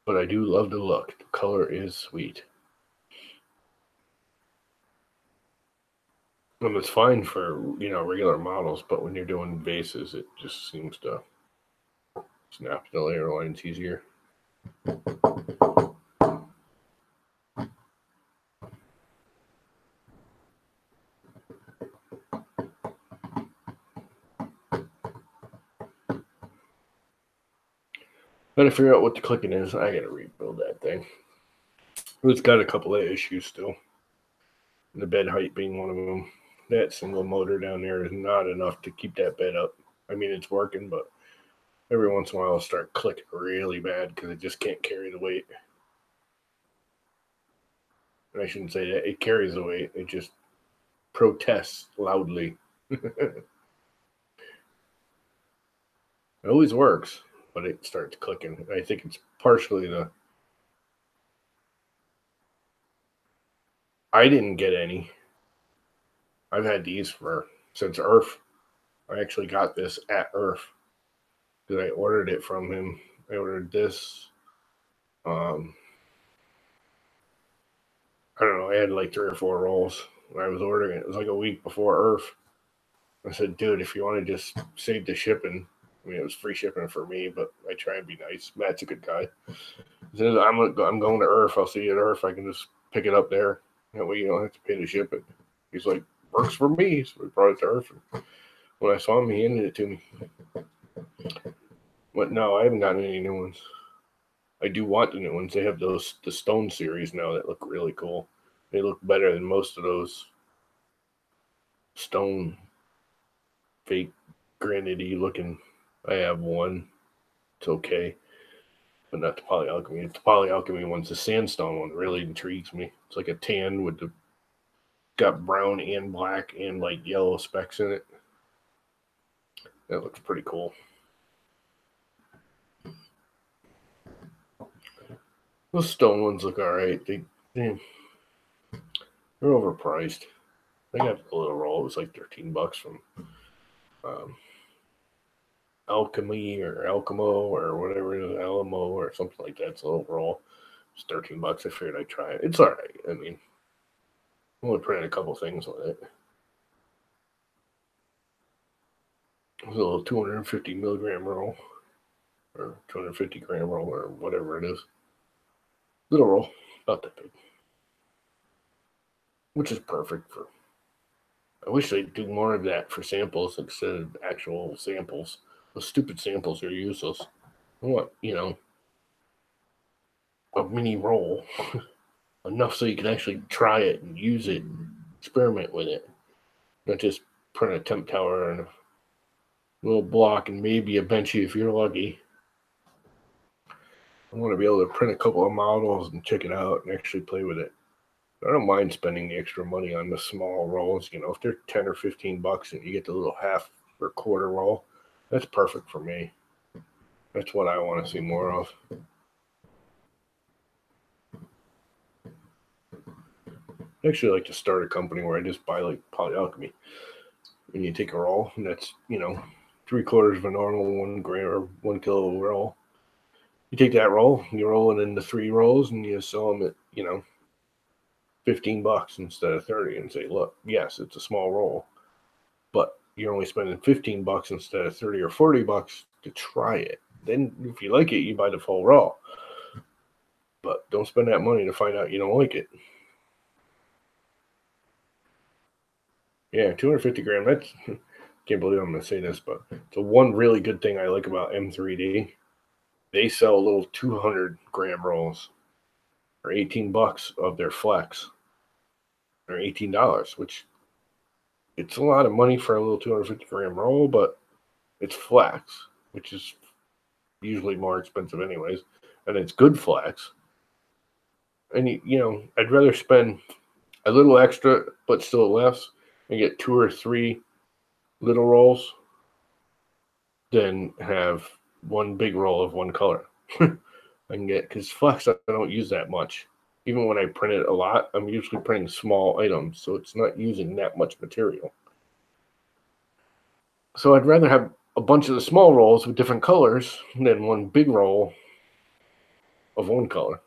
But I do love the look. The color is sweet. And it's fine for, regular models, but when you're doing vases, it just seems to snap the layer lines easier. Gotta figure out what the clicking is. I gotta rebuild that thing. It's got a couple of issues still. The bed height being one of them. That single motor down there is not enough to keep that bed up. I mean, it's working, but every once in a while it'll start clicking really bad because it just can't carry the weight. And I shouldn't say that. It carries the weight. It just protests loudly. It always works, but it starts clicking. I think it's partially I didn't get any. I've had these since Earth. I actually got this at Earth because I ordered it from him. I ordered this. I don't know. I had like 3 or 4 rolls when I was ordering it. It was like a week before Earth. I said, dude, if you want to just save the shipping, I mean, it was free shipping for me, but I try and be nice. Matt's a good guy. He says, I'm going to Earth. I'll see you at Earth. I can just pick it up there. That way you don't have to pay to ship it. He's like, works for me. So we brought it to Earth. And when I saw him, he handed it to me. But no, I haven't gotten any new ones. I do want the new ones. They have the Stone series now that look really cool. They look better than most of those stone fake granity looking. I have one. It's okay. but not the Poly Alchemy. The Poly Alchemy one's the sandstone one. Really intrigues me. It's like a tan with the got brown and black and like yellow specks in it. That looks pretty cool. Those stone ones look all right. They're overpriced. I got a little roll. It was like $13 from um, Alchemy or Alchemo or whatever it is, Alamo or something like that. It's a little roll. It's $13. I figured I'd try it. It's all right. I mean, I only printed a couple things with it. It was a little 250 milligram roll or 250 gram roll or whatever it is. Little roll, not that big, which is perfect for. I wish they'd do more of that for samples instead of actual samples. Those stupid samples are useless. I want, a mini roll, enough so you can actually try it and use it, and experiment with it, not just print a temp tower and a little block and maybe a benchy if you're lucky. I want to be able to print a couple of models and check it out and actually play with it. I don't mind spending the extra money on the small rolls. If they're $10 or $15 and you get the little half or quarter roll, that's perfect for me. That's what I want to see more of. I actually like to start a company where I just buy like Poly Alchemy. And you take a roll, and that's 3/4 of a normal 1 gram or 1 kilo roll. You take that roll, you roll it into 3 rolls, and you sell them at $15 instead of 30, and say, look, yes, it's a small roll, but you're only spending $15 instead of 30 or $40 to try it. Then, if you like it, you buy the full roll. But don't spend that money to find out you don't like it. Yeah, 250 gram. That's can't believe I'm going to say this, but the one really good thing I like about M3D, they sell little 200 gram rolls for $18 of their flex. They're $18, which it's a lot of money for a little 250 gram roll, but it's flex, which is usually more expensive anyways, and it's good flex. And I'd rather spend a little extra, but still less, and get 2 or 3 little rolls than have one big roll of one color. I can get, because flex I don't use that much. Even when I print it a lot, I'm usually printing small items, so it's not using that much material. So I'd rather have a bunch of the small rolls with different colors than one big roll of one color.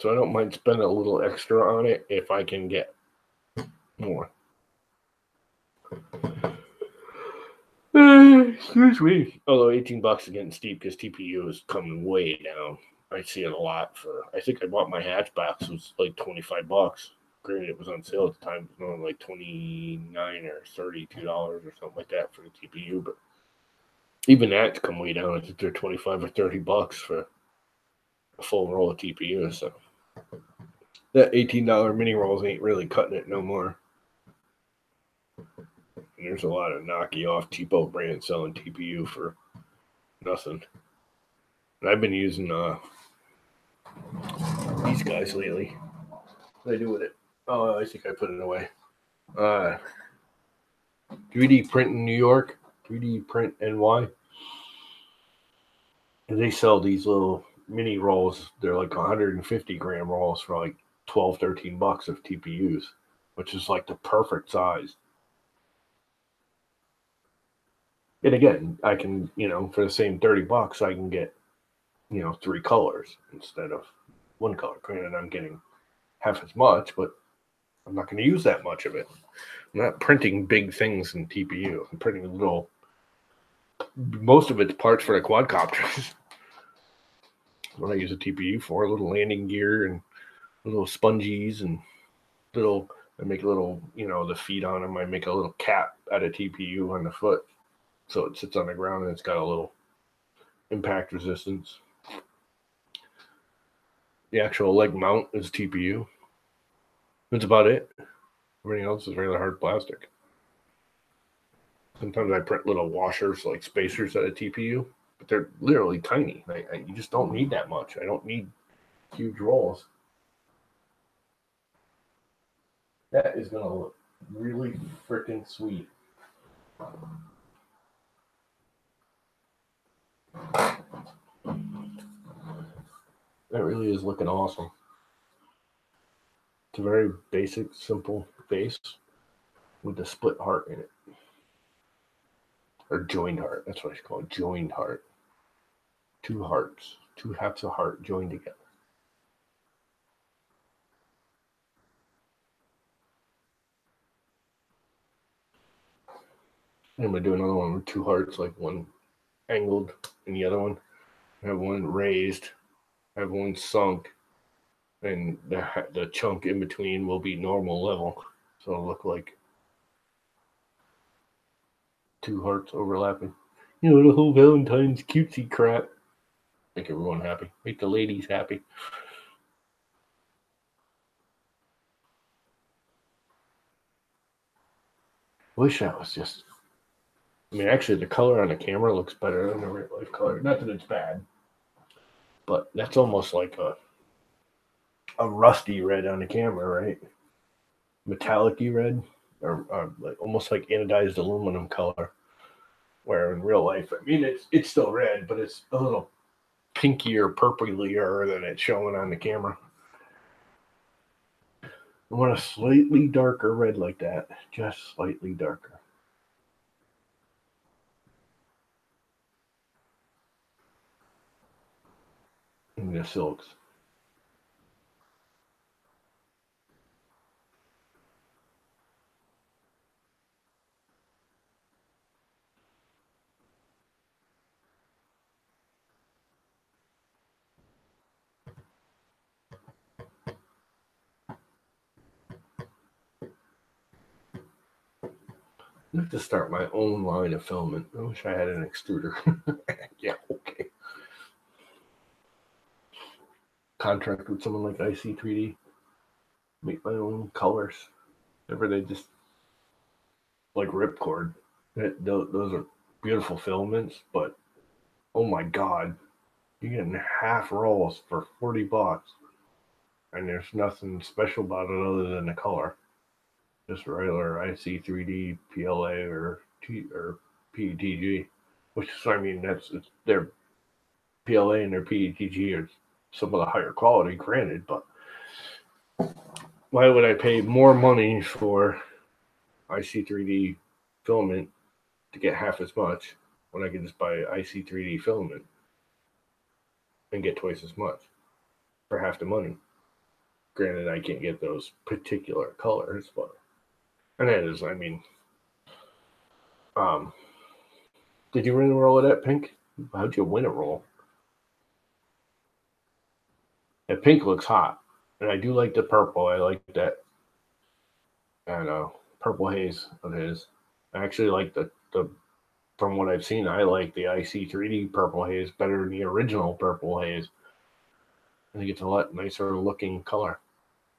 So I don't mind spending a little extra on it if I can get more. Excuse me. Although $18 is getting steep because TPU is coming way down. I see it a lot I think I bought my hatchbacks. It was like $25. Granted, it was on sale at the time. It was only like $29 or $32 or something like that for the TPU. But even that's come way down. I think they're $25 or $30 for a full roll of TPU. So that $18 mini rolls ain't really cutting it no more. And there's a lot of knocky-off cheapo brands selling TPU for nothing. And I've been using these guys lately. What do I do with it? Oh, I think I put it away. 3D Print in New York, 3D Print NY. And they sell these little mini rolls. They're like 150 gram rolls for like $12, $13 of TPUs, which is like the perfect size. And again, I can, for the same $30, I can get, 3 colors instead of one color. Granted, I'm getting half as much, but I'm not going to use that much of it. I'm not printing big things in TPU. I'm printing most of it's parts for the quadcopters. What I use a TPU for, a little landing gear and little spongies and I make a little, the feet on them. I make a little cap out of TPU on the foot. So it sits on the ground and it's got a little impact resistance. The actual leg mount is TPU. That's about it. Everything else is regular hard plastic. Sometimes I print little washers, like spacers out of TPU. but they're literally tiny. You just don't need that much. I don't need huge rolls. That is going to look really freaking sweet. That really is looking awesome. It's a very basic, simple vase with a split heart in it. Or joined heart. That's what I call it. Joined heart. Two hearts. Two halves of heart joined together. And I'm going to do another one with two hearts, like one angled and the other one. I have one raised. I have one sunk. And the chunk in between will be normal level. So it'll look like two hearts overlapping. You know, the whole Valentine's cutesy crap. Make everyone happy. Make the ladies happy. Wish that was just. I mean, actually, the color on the camera looks better than the real life color. Not that it's bad, but that's almost like a rusty red on the camera, right? Metallic-y red, or like almost like anodized aluminum color. Where in real life, I mean, it's still red, but it's a little pinkier, purplier than it's showing on the camera. I want a slightly darker red like that, just slightly darker. And the silks. I have to start my own line of filament. I wish I had an extruder. Yeah, okay. Contract with someone like IC3D. Make my own colors. Whenever they just like ripcord. Those are beautiful filaments, but oh my god, you're getting half rolls for $40, and there's nothing special about it other than the color. Just regular IC3D, PLA, or PETG, which is, I mean, it's their PLA and their PETG are some of the higher quality, granted, but why would I pay more money for IC3D filament to get half as much when I can just buy IC3D filament and get twice as much for half the money? Granted, I can't get those particular colors, but and that is, I mean, did you win a roll of that pink? How'd you win a roll? That pink looks hot, and I do like the purple. I like that. I don't know, purple haze of his. I actually like the from what I've seen, I like the IC3D purple haze better than the original purple haze. I think it's a lot nicer looking color.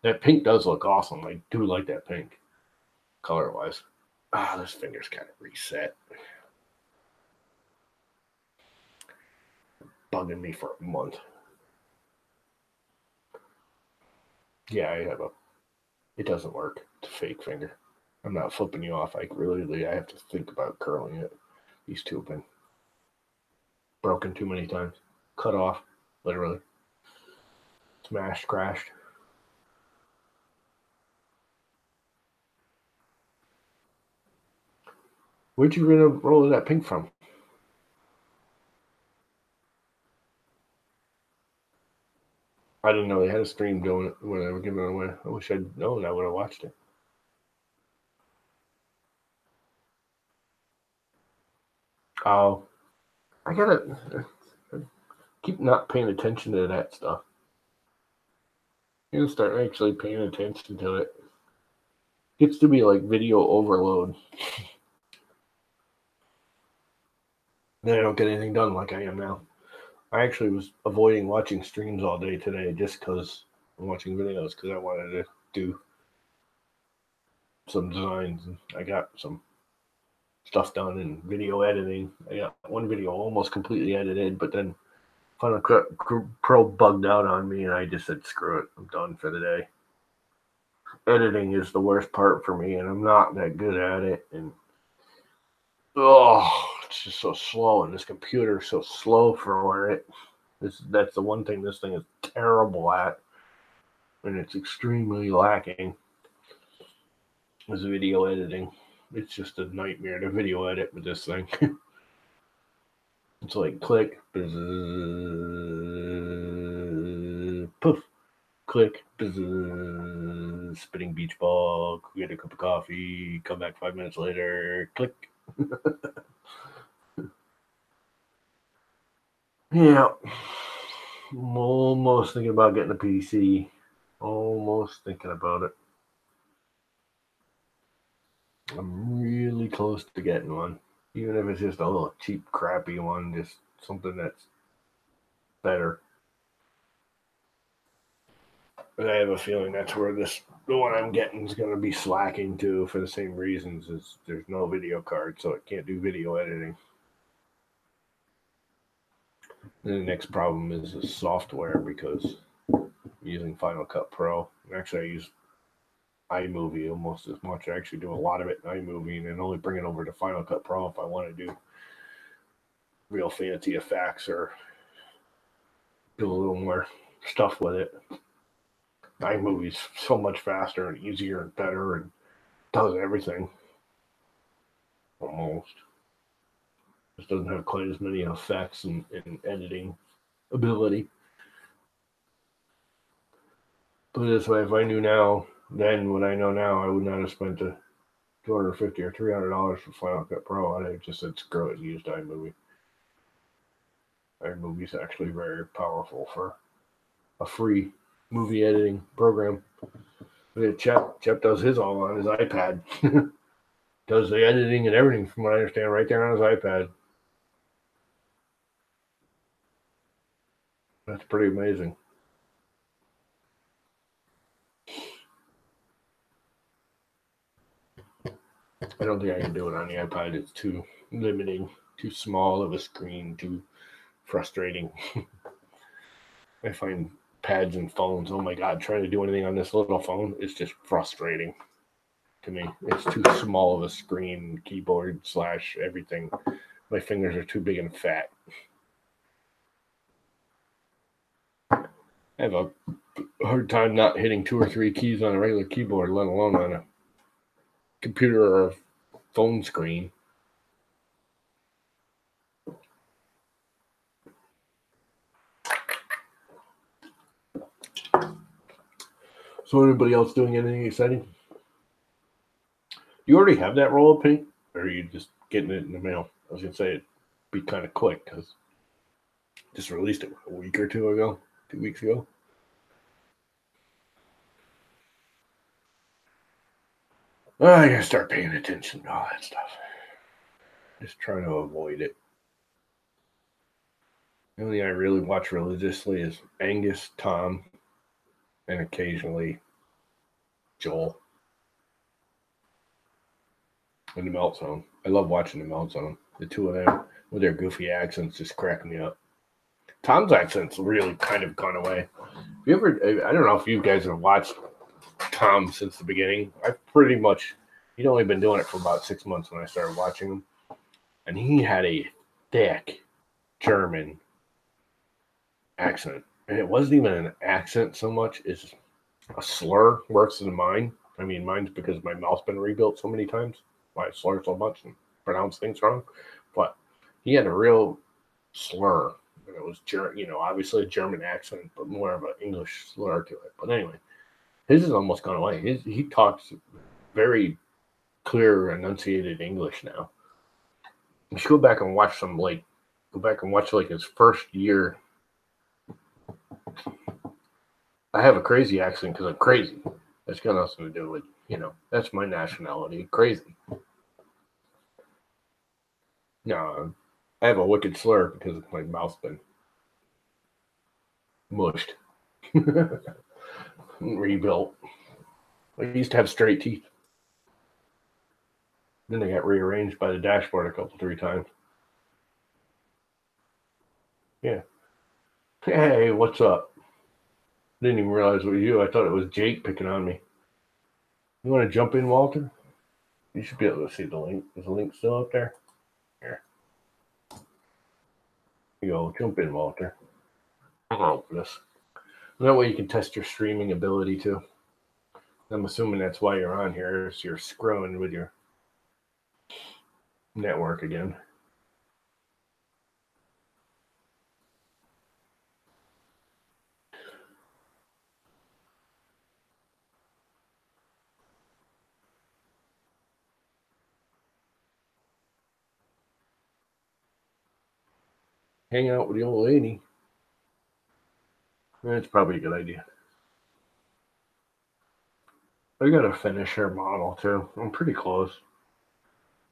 That pink does look awesome. I do like that pink, color wise. Ah, this finger's kind of reset. Bugging me for a month. Yeah, I have a. It doesn't work. It's a fake finger. I'm not flipping you off. I have to think about curling it. These two have been broken too many times. Cut off, literally. Smashed, crashed. Where'd you get a roll of that pink from? I didn't know they had a stream doing it when they were giving it away. I wish I'd known. I would have watched it. Oh, I gotta keep not paying attention to that stuff. You gotta start actually paying attention to it. Gets to be like video overload. Then I don't get anything done like I am now. I actually was avoiding watching streams all day today just because I'm watching videos because I wanted to do some designs and I got some stuff done in video editing. I got one video almost completely edited, but then Final Cut Pro bugged out on me, and I just said, screw it, I'm done for the day. Editing is the worst part for me, and I'm not that good at it. And it's just so slow, and this computer is so slow for it. That's the one thing this thing is terrible at, and it's extremely lacking, is video editing. It's just a nightmare to video edit with this thing. It's like click, bzz, poof, click, bzz, spinning beach ball, get a cup of coffee, come back 5 minutes later, click. Yeah. I'm almost thinking about getting a PC. Almost thinking about it. I'm really close to getting one. Even if it's just a little cheap, crappy one, just something that's better. But I have a feeling that's where the one I'm getting is going to be slacking too, for the same reasons as there's no video card, so it can't do video editing. And the next problem is the software, because I'm using Final Cut Pro. Actually, I use iMovie almost as much. I actually do a lot of it in iMovie and only bring it over to Final Cut Pro if I want to do real fancy effects or do a little more stuff with it. iMovie's so much faster and easier and better and does everything. Almost. Just doesn't have quite as many effects and editing ability. Put it this way, if I knew now, then what I know now, I would not have spent the $250 or $300 for Final Cut Pro. I'd have just said screw it and used iMovie. iMovie's actually very powerful for a free movie editing program. Chep does his all on his iPad. Does the editing and everything, from what I understand, right there on his iPad. That's pretty amazing. I don't think I can do it on the iPad. It's too limiting, too small of a screen, too frustrating. I find pads and phones, oh my God, trying to do anything on this little phone is just frustrating to me. It's too small of a screen, keyboard / everything. My fingers are too big and fat. I have a hard time not hitting 2 or 3 keys on a regular keyboard, let alone on a computer or a phone screen. So anybody else doing anything exciting? You already have that roll of paint, or are you just getting it in the mail? I was going to say it'd be kind of quick, because just released it a week or 2 ago, 2 weeks ago. I gotta start paying attention to all that stuff. Just trying to avoid it. The only thing I really watch religiously is Angus, Tom, and occasionally Joel. And the Melt Zone. I love watching the Melt Zone. The two of them with their goofy accents just crack me up. Tom's accent's really kind of gone away. I don't know if you guys have watched Tom since the beginning. He'd only been doing it for about 6 months when I started watching him. And he had a thick German accent. And it wasn't even an accent so much as a slur, worse than mine. I mean, mine's because my mouth's been rebuilt so many times. Why I slur so much and pronounce things wrong. But he had a real slur. And it was, obviously a German accent, but more of an English slur to it. But anyway, his has almost gone away. He talks very clear, enunciated English now. You should go back and watch his first year. I have a crazy accent because I'm crazy. That's got nothing to do with, that's my nationality, crazy. No, I have a wicked slur because my mouth's been mushed. Rebuilt. I used to have straight teeth. Then they got rearranged by the dashboard a couple, 3 times. Yeah. Hey, what's up? Didn't even realize it was you. I thought it was Jake picking on me. You want to jump in, Walter? You should be able to see the link. Is the link still up there? Here. You go. Jump in, Walter. I'll open this. That way you can test your streaming ability too. I'm assuming that's why you're on here, is you're screwing with your network again. Hang out with the old lady. That's probably a good idea. I gotta finish her model too. I'm pretty close.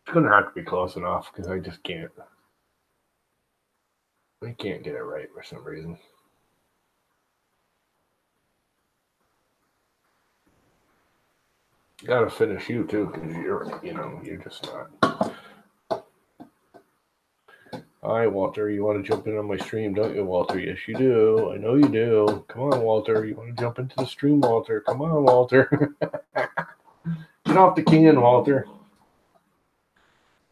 It's gonna have to be close enough because I just can't. I can't get it right for some reason. Gotta finish you too because you're just not. Hi, Walter. You want to jump in on my stream, don't you, Walter? Yes, you do. I know you do. Come on, Walter. You want to jump into the stream, Walter? Come on, Walter. Get off the can, Walter.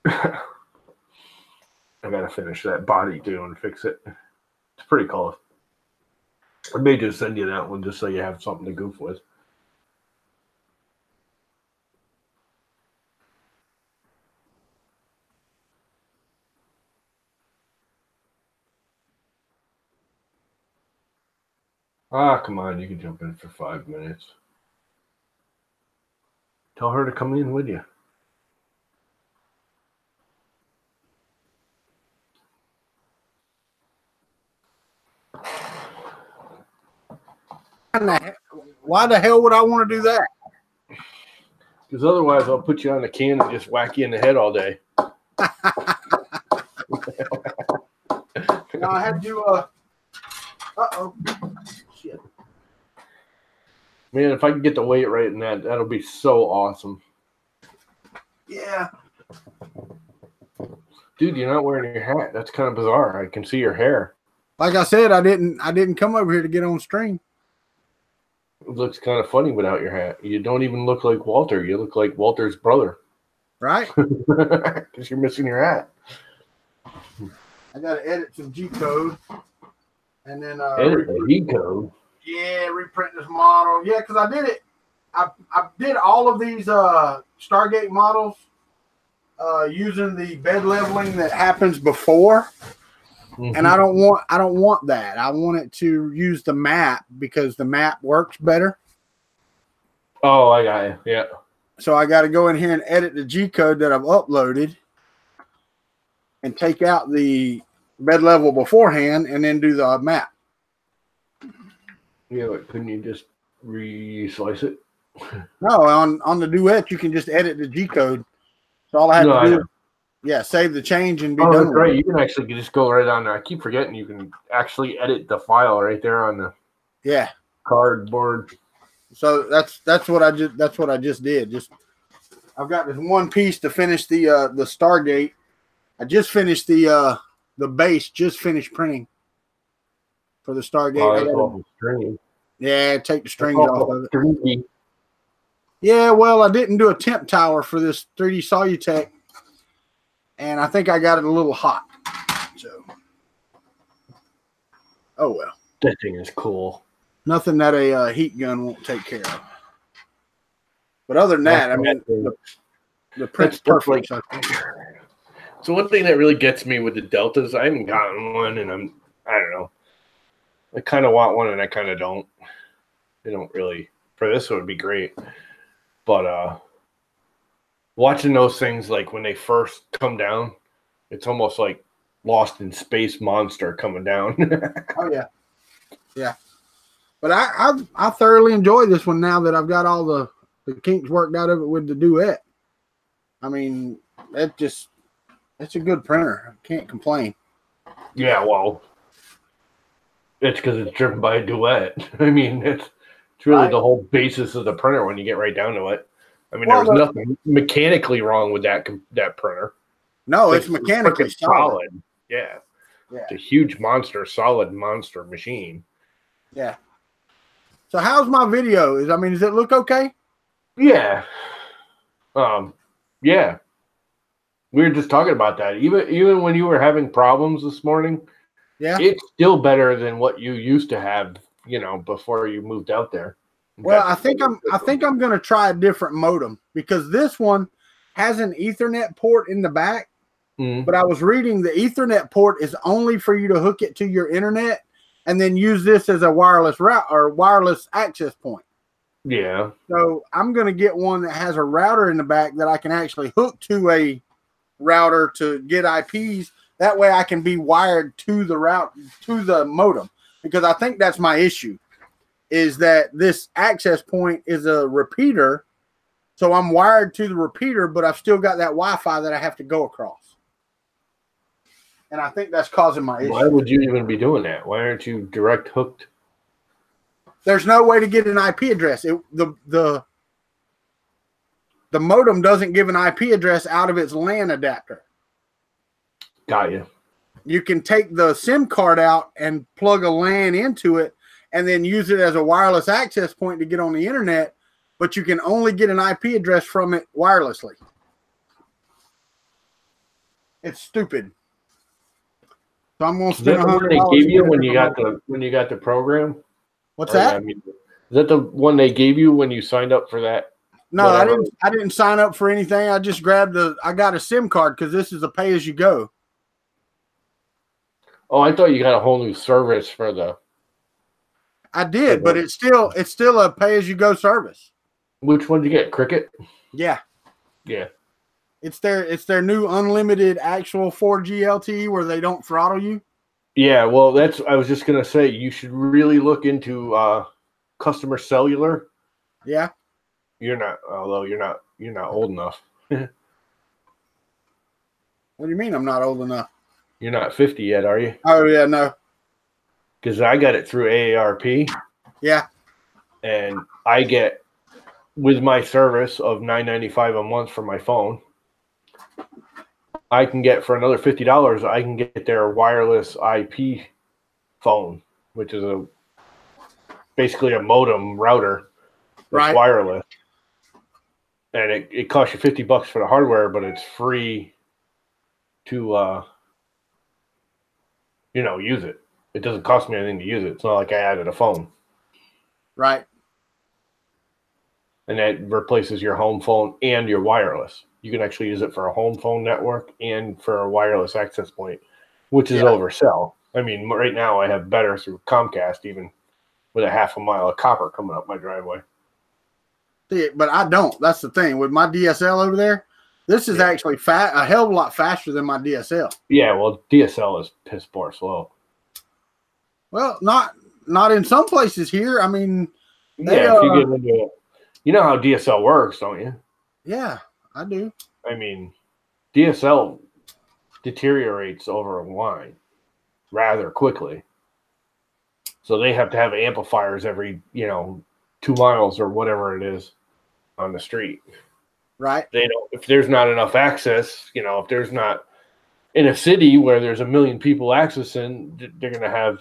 I gotta finish that body too and fix it. It's pretty close. I may just send you that one just so you have something to goof with. Ah, come on. You can jump in for 5 minutes. Tell her to come in with you. Why the hell would I want to do that? Because otherwise I'll put you on the can and just whack you in the head all day. No, I had to uh-oh. Shit. Man, if I can get the weight right in that, that'll be so awesome. Yeah. Dude, you're not wearing your hat. That's kind of bizarre. I can see your hair. Like I said, I didn't come over here to get on stream. It looks kind of funny without your hat. You don't even look like Walter. You look like Walter's brother. Right? Because you're missing your hat. I got to edit some G code. And then edit the G code? Yeah, reprint this model. Yeah, because I did it. I did all of these Stargate models using the bed leveling that happens before. Mm-hmm. And I don't want that. I want it to use the map because the map works better. Oh, I got you. Yeah. So I got to go in here and edit the G code that I've uploaded and take out the bed level beforehand and then do the map. Yeah, but couldn't you just re-slice it? No, on the duet you can just edit the G code. So all I have to do is save the change and be done. That's right. You can actually just go right on there. I keep forgetting you can actually edit the file right there on the cardboard. So that's what I just did. I've got this one piece to finish the Stargate. I just finished the base. Just finished printing for the Stargate. Take the strings off of it. Stringy. Yeah, well, I didn't do a temp tower for this 3D Solutech. And I think I got it a little hot. So, oh well. That thing is cool. Nothing that a heat gun won't take care of. But other than that, I mean, the print's perfect. So one thing that really gets me with the Deltas, I haven't gotten one, and I don't know. I kind of want one, and I kind of don't. They don't really. For this, it would be great. But watching those things, like when they first come down, it's almost like Lost in Space monster coming down. Oh yeah, yeah. But I thoroughly enjoy this one now that I've got all the kinks worked out of it with the duet. I mean, it's a good printer. I can't complain. Yeah, well, it's because it's driven by a duet. I mean, it's really the whole basis of the printer when you get right down to it. I mean, there was nothing mechanically wrong with that printer. No, it's mechanically solid. Yeah. It's a huge monster, solid monster machine. Yeah. So how's my video? Does it look okay? Yeah. Yeah. We were just talking about that. Even when you were having problems this morning, it's still better than what you used to have, before you moved out there. Well, I think I'm going to try a different modem, because this one has an Ethernet port in the back. But I was reading the Ethernet port is only for you to hook it to your internet and then use this as a wireless route or wireless access point. Yeah. So I'm going to get one that has a router in the back that I can actually hook to a router to get IPs. That way I can be wired to the modem, because I think that's my issue, is that this access point is a repeater. So I'm wired to the repeater, but I've still got that Wi-Fi that I have to go across. And I think that's causing my issue. Why would you even be doing that? Why aren't you direct hooked? There's no way to get an IP address. The modem doesn't give an IP address out of its LAN adapter. Got you. You can take the SIM card out and plug a LAN into it and then use it as a wireless access point to get on the internet, but you can only get an IP address from it wirelessly. Is stupid. So I'm going to spend $100. They gave you when you got the program? What's that? Is that the one they gave you when you signed up for that? No, I didn't sign up for anything. I just I got a SIM card because this is a pay as you go. Oh, I thought you got a whole new service for the. I did, but it's still a pay as you go service. Which one did you get? Cricket? Yeah. Yeah. It's their new unlimited actual 4G LTE where they don't throttle you. Yeah, well, I was just gonna say you should really look into customer cellular. Yeah. You're not old enough. What do you mean I'm not old enough? You're not 50 yet, are you? Oh yeah, no. Because I got it through AARP. Yeah. And I get, with my service of $9.95 a month for my phone, I can get for another $50. I can get their wireless IP phone, which is basically a modem router that's wireless, and it costs you $50 for the hardware, but it's free to use it. It doesn't cost me anything to use it. It's not like I added a phone. Right. And that replaces your home phone and your wireless. You can actually use it for a home phone network and for a wireless access point, which is oversell. I mean, right now I have better through Comcast, even with a half a mile of copper coming up my driveway. See, but I don't. That's the thing. With my DSL over there, this is actually a hell of a lot faster than my DSL. Yeah, well, DSL is piss poor slow. Well, not in some places here. I mean, if you get into it. You know how DSL works, don't you? Yeah, I do. I mean, DSL deteriorates over a line rather quickly. So they have to have amplifiers every, 2 miles or whatever it is on the street. Right. They don't, if there's not enough access, if there's not in a city where there's a million people accessing, they're going to have,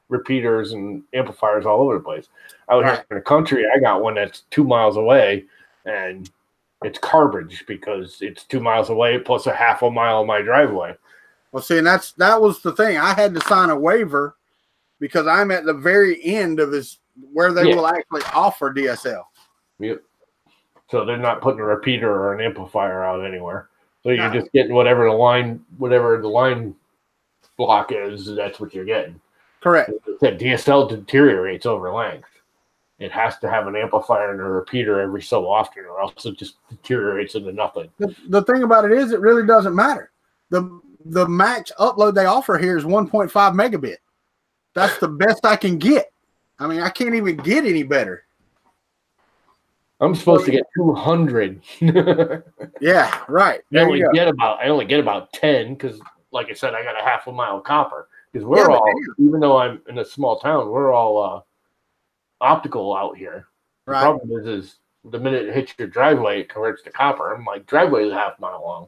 repeaters and amplifiers all over the place. Out here in the country, I got one that's 2 miles away, and it's garbage because it's 2 miles away plus a half a mile of my driveway. Well, see, and that was the thing. I had to sign a waiver because I'm at the very end of where they will actually offer DSL. Yep. So they're not putting a repeater or an amplifier out anywhere. So you're just getting whatever the line block is. That's what you're getting. Correct. That DSL deteriorates over length. It has to have an amplifier and a repeater every so often, or else it just deteriorates into nothing. The thing about it is, it really doesn't matter. The max upload they offer here is 1.5 megabit. That's the best I can get. I mean, I can't even get any better. I'm supposed to get 200. Yeah, right. I only get about 10 because, like I said, I got a half a mile of copper. Because we're all, even though I'm in a small town, we're all optical out here. The problem is the minute it hits your driveway, it converts to copper. I'm like, driveway is a half mile long.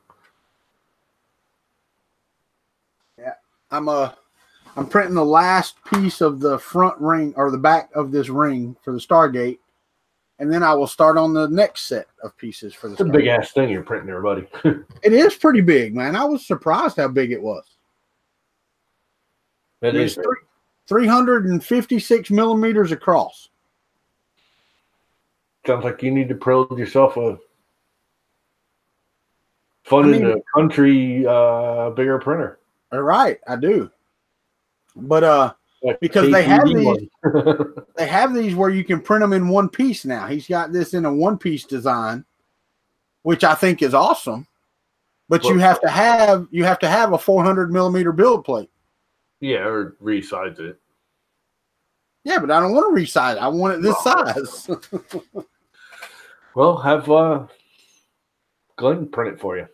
Yeah, I'm printing the last piece of the front ring or the back of this ring for the Stargate, and then I will start on the next set of pieces for the It's a big ass thing you're printing there, buddy. It is pretty big, man. I was surprised how big it was. It's 356 millimeters across. Sounds like you need to build yourself a fun in the country bigger printer. All right, I do. But because they have these, they have these where you can print them in one piece now. He's got this in a one-piece design, which I think is awesome. But you have to have a 400 millimeter build plate. Yeah, or resize it. Yeah, but I don't want to resize it. I want it this size. Well, have Glenn print it for you.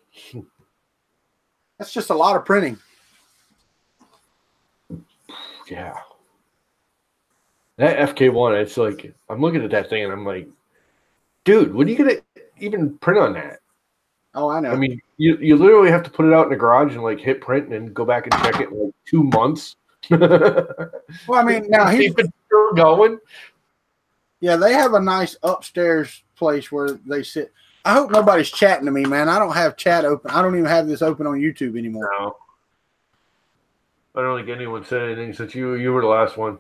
That's just a lot of printing. Yeah. That FK1, it's like, I'm looking at that thing and I'm like, dude, what are you going to even print on that? Oh, I know. I mean, you literally have to put it out in the garage and like hit print and then go back and check it in like 2 months. Well, I mean, now he's still going. Yeah, they have a nice upstairs place where they sit. I hope nobody's chatting to me, man. I don't have chat open. I don't even have this open on YouTube anymore. No. I don't think anyone said anything since you were the last one.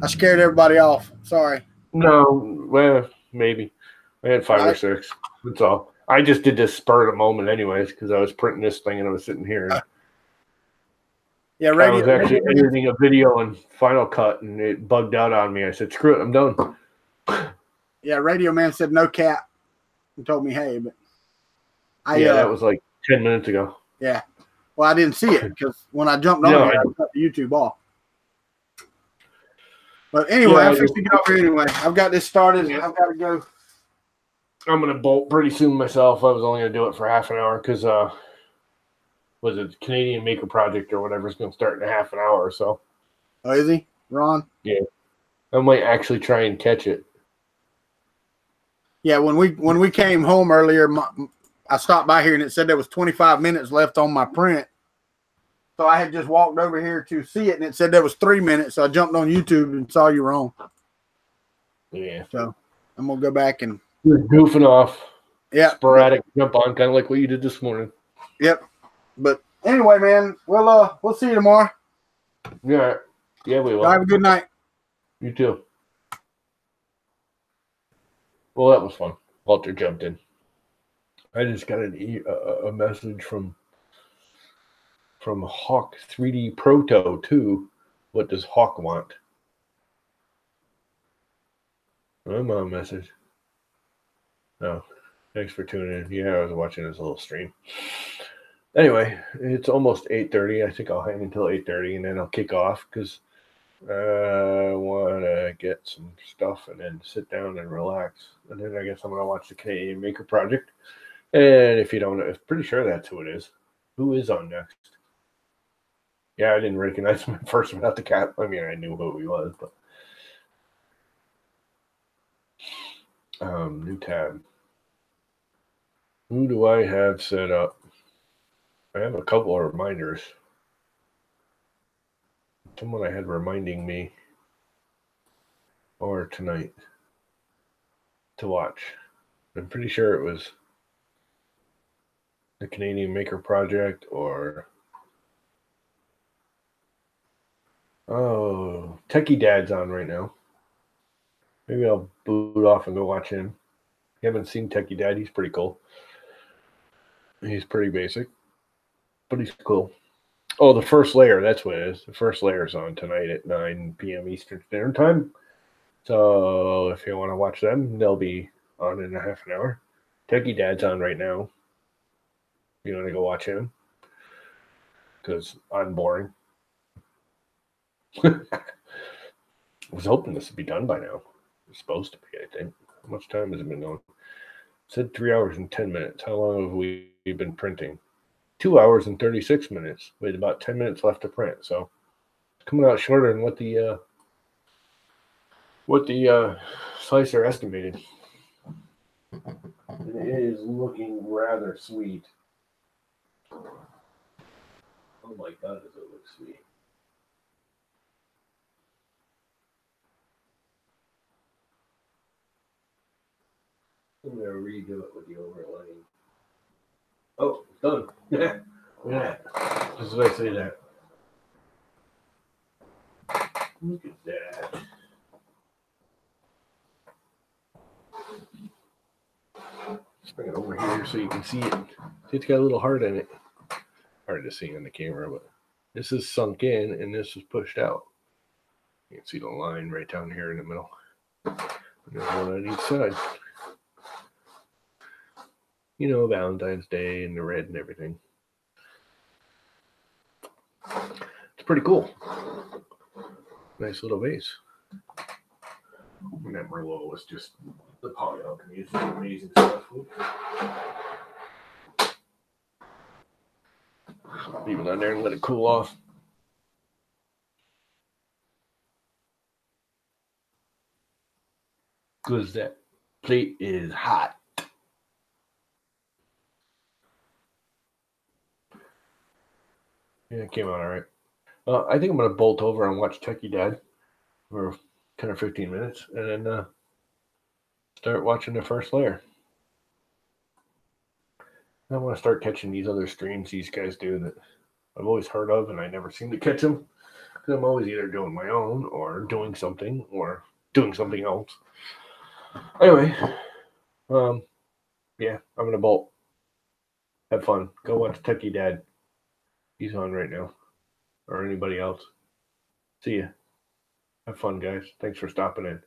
I scared everybody off. Sorry. No, well, maybe. I had 5 or 6. That's all. I just did this spur of the moment anyways because I was printing this thing and I was sitting here. And yeah, I was actually editing a video in Final Cut and it bugged out on me. I said, screw it, I'm done. Yeah, Radio Man said no cap and told me, hey, but that was like 10 minutes ago. Yeah. Well, I didn't see it because when I jumped on it, I cut the YouTube off. But anyway, I'm fixing to get off here anyway. I've got this started. I've got to go. I'm going to bolt pretty soon myself. I was only going to do it for half an hour because, was it Canadian Maker Project or whatever is going to start in a half an hour or so. Oh, is he? Ron? Yeah. I might actually try and catch it. Yeah, when we came home earlier, I stopped by here and it said there was 25 minutes left on my print. So I had just walked over here to see it and it said there was 3 minutes. So I jumped on YouTube and saw you were on. Yeah. So I'm going to go back and. You're goofing off. Yeah. Sporadic jump on, kind of like what you did this morning. Yep. But anyway, man, we'll see you tomorrow. Yeah. Yeah, we will. Have a good night. You too. Well, that was fun. Walter jumped in. I just got a message from Hawk 3D Proto 2. What does Hawk want? I'm on a message. Oh, thanks for tuning in. Yeah, I was watching this little stream. Anyway, it's almost 8:30. I think I'll hang until 8:30 and then I'll kick off because I want to get some stuff and then sit down and relax. And then I guess I'm going to watch the Canadian Maker Project. And if you don't know, I'm pretty sure that's who it is. Who is on next? Yeah, I didn't recognize him at first without the cap. I mean, I knew who he was, but new tab. Who do I have set up? I have a couple of reminders. Someone I had reminding me or tonight to watch. I'm pretty sure it was the Canadian Maker Project or Techie Dad's on right now. Maybe I'll boot off and go watch him. You haven't seen Techie Dad, he's pretty cool. He's pretty basic, but he's cool. Oh, the First Layer, that's what it is. The First Layer is on tonight at 9 p.m. Eastern Standard Time. So if you want to watch them, they'll be on in a half an hour. Techie Dad's on right now. You want to go watch him? Because I'm boring. I was hoping this would be done by now. It's supposed to be, I think. How much time has it been going? It said 3 hours and 10 minutes. How long have we been printing? 2 hours and 36 minutes. We had about 10 minutes left to print. So it's coming out shorter than what the slicer estimated. And it is looking rather sweet. Oh my God, does it look sweet. I'm going to redo it with the overlaying. Oh, it's done. Yeah. Look at that. Just as I say that. Look at that. Let's bring it over here so you can see it. It's got a little heart in it. Hard to see on the camera, but this is sunk in and this is pushed out. You can see the line right down here in the middle. And there's one on each side. You know, Valentine's Day and the red and everything. It's pretty cool. Nice little vase. And that Merlot was just the Poly Alchemy. It's just amazing stuff. Leave it on there and let it cool off. Because that plate is hot. Yeah, it came out all right. I think I'm going to bolt over and watch Techie Dad for 10 or 15 minutes and then start watching the first layer. I want to start catching these other streams these guys do that I've always heard of and I never seem to catch them because I'm always either doing my own or doing something else. Anyway, yeah, I'm going to bolt. Have fun. Go watch Techie Dad. He's on right now. Or anybody else. See ya. Have fun, guys. Thanks for stopping in.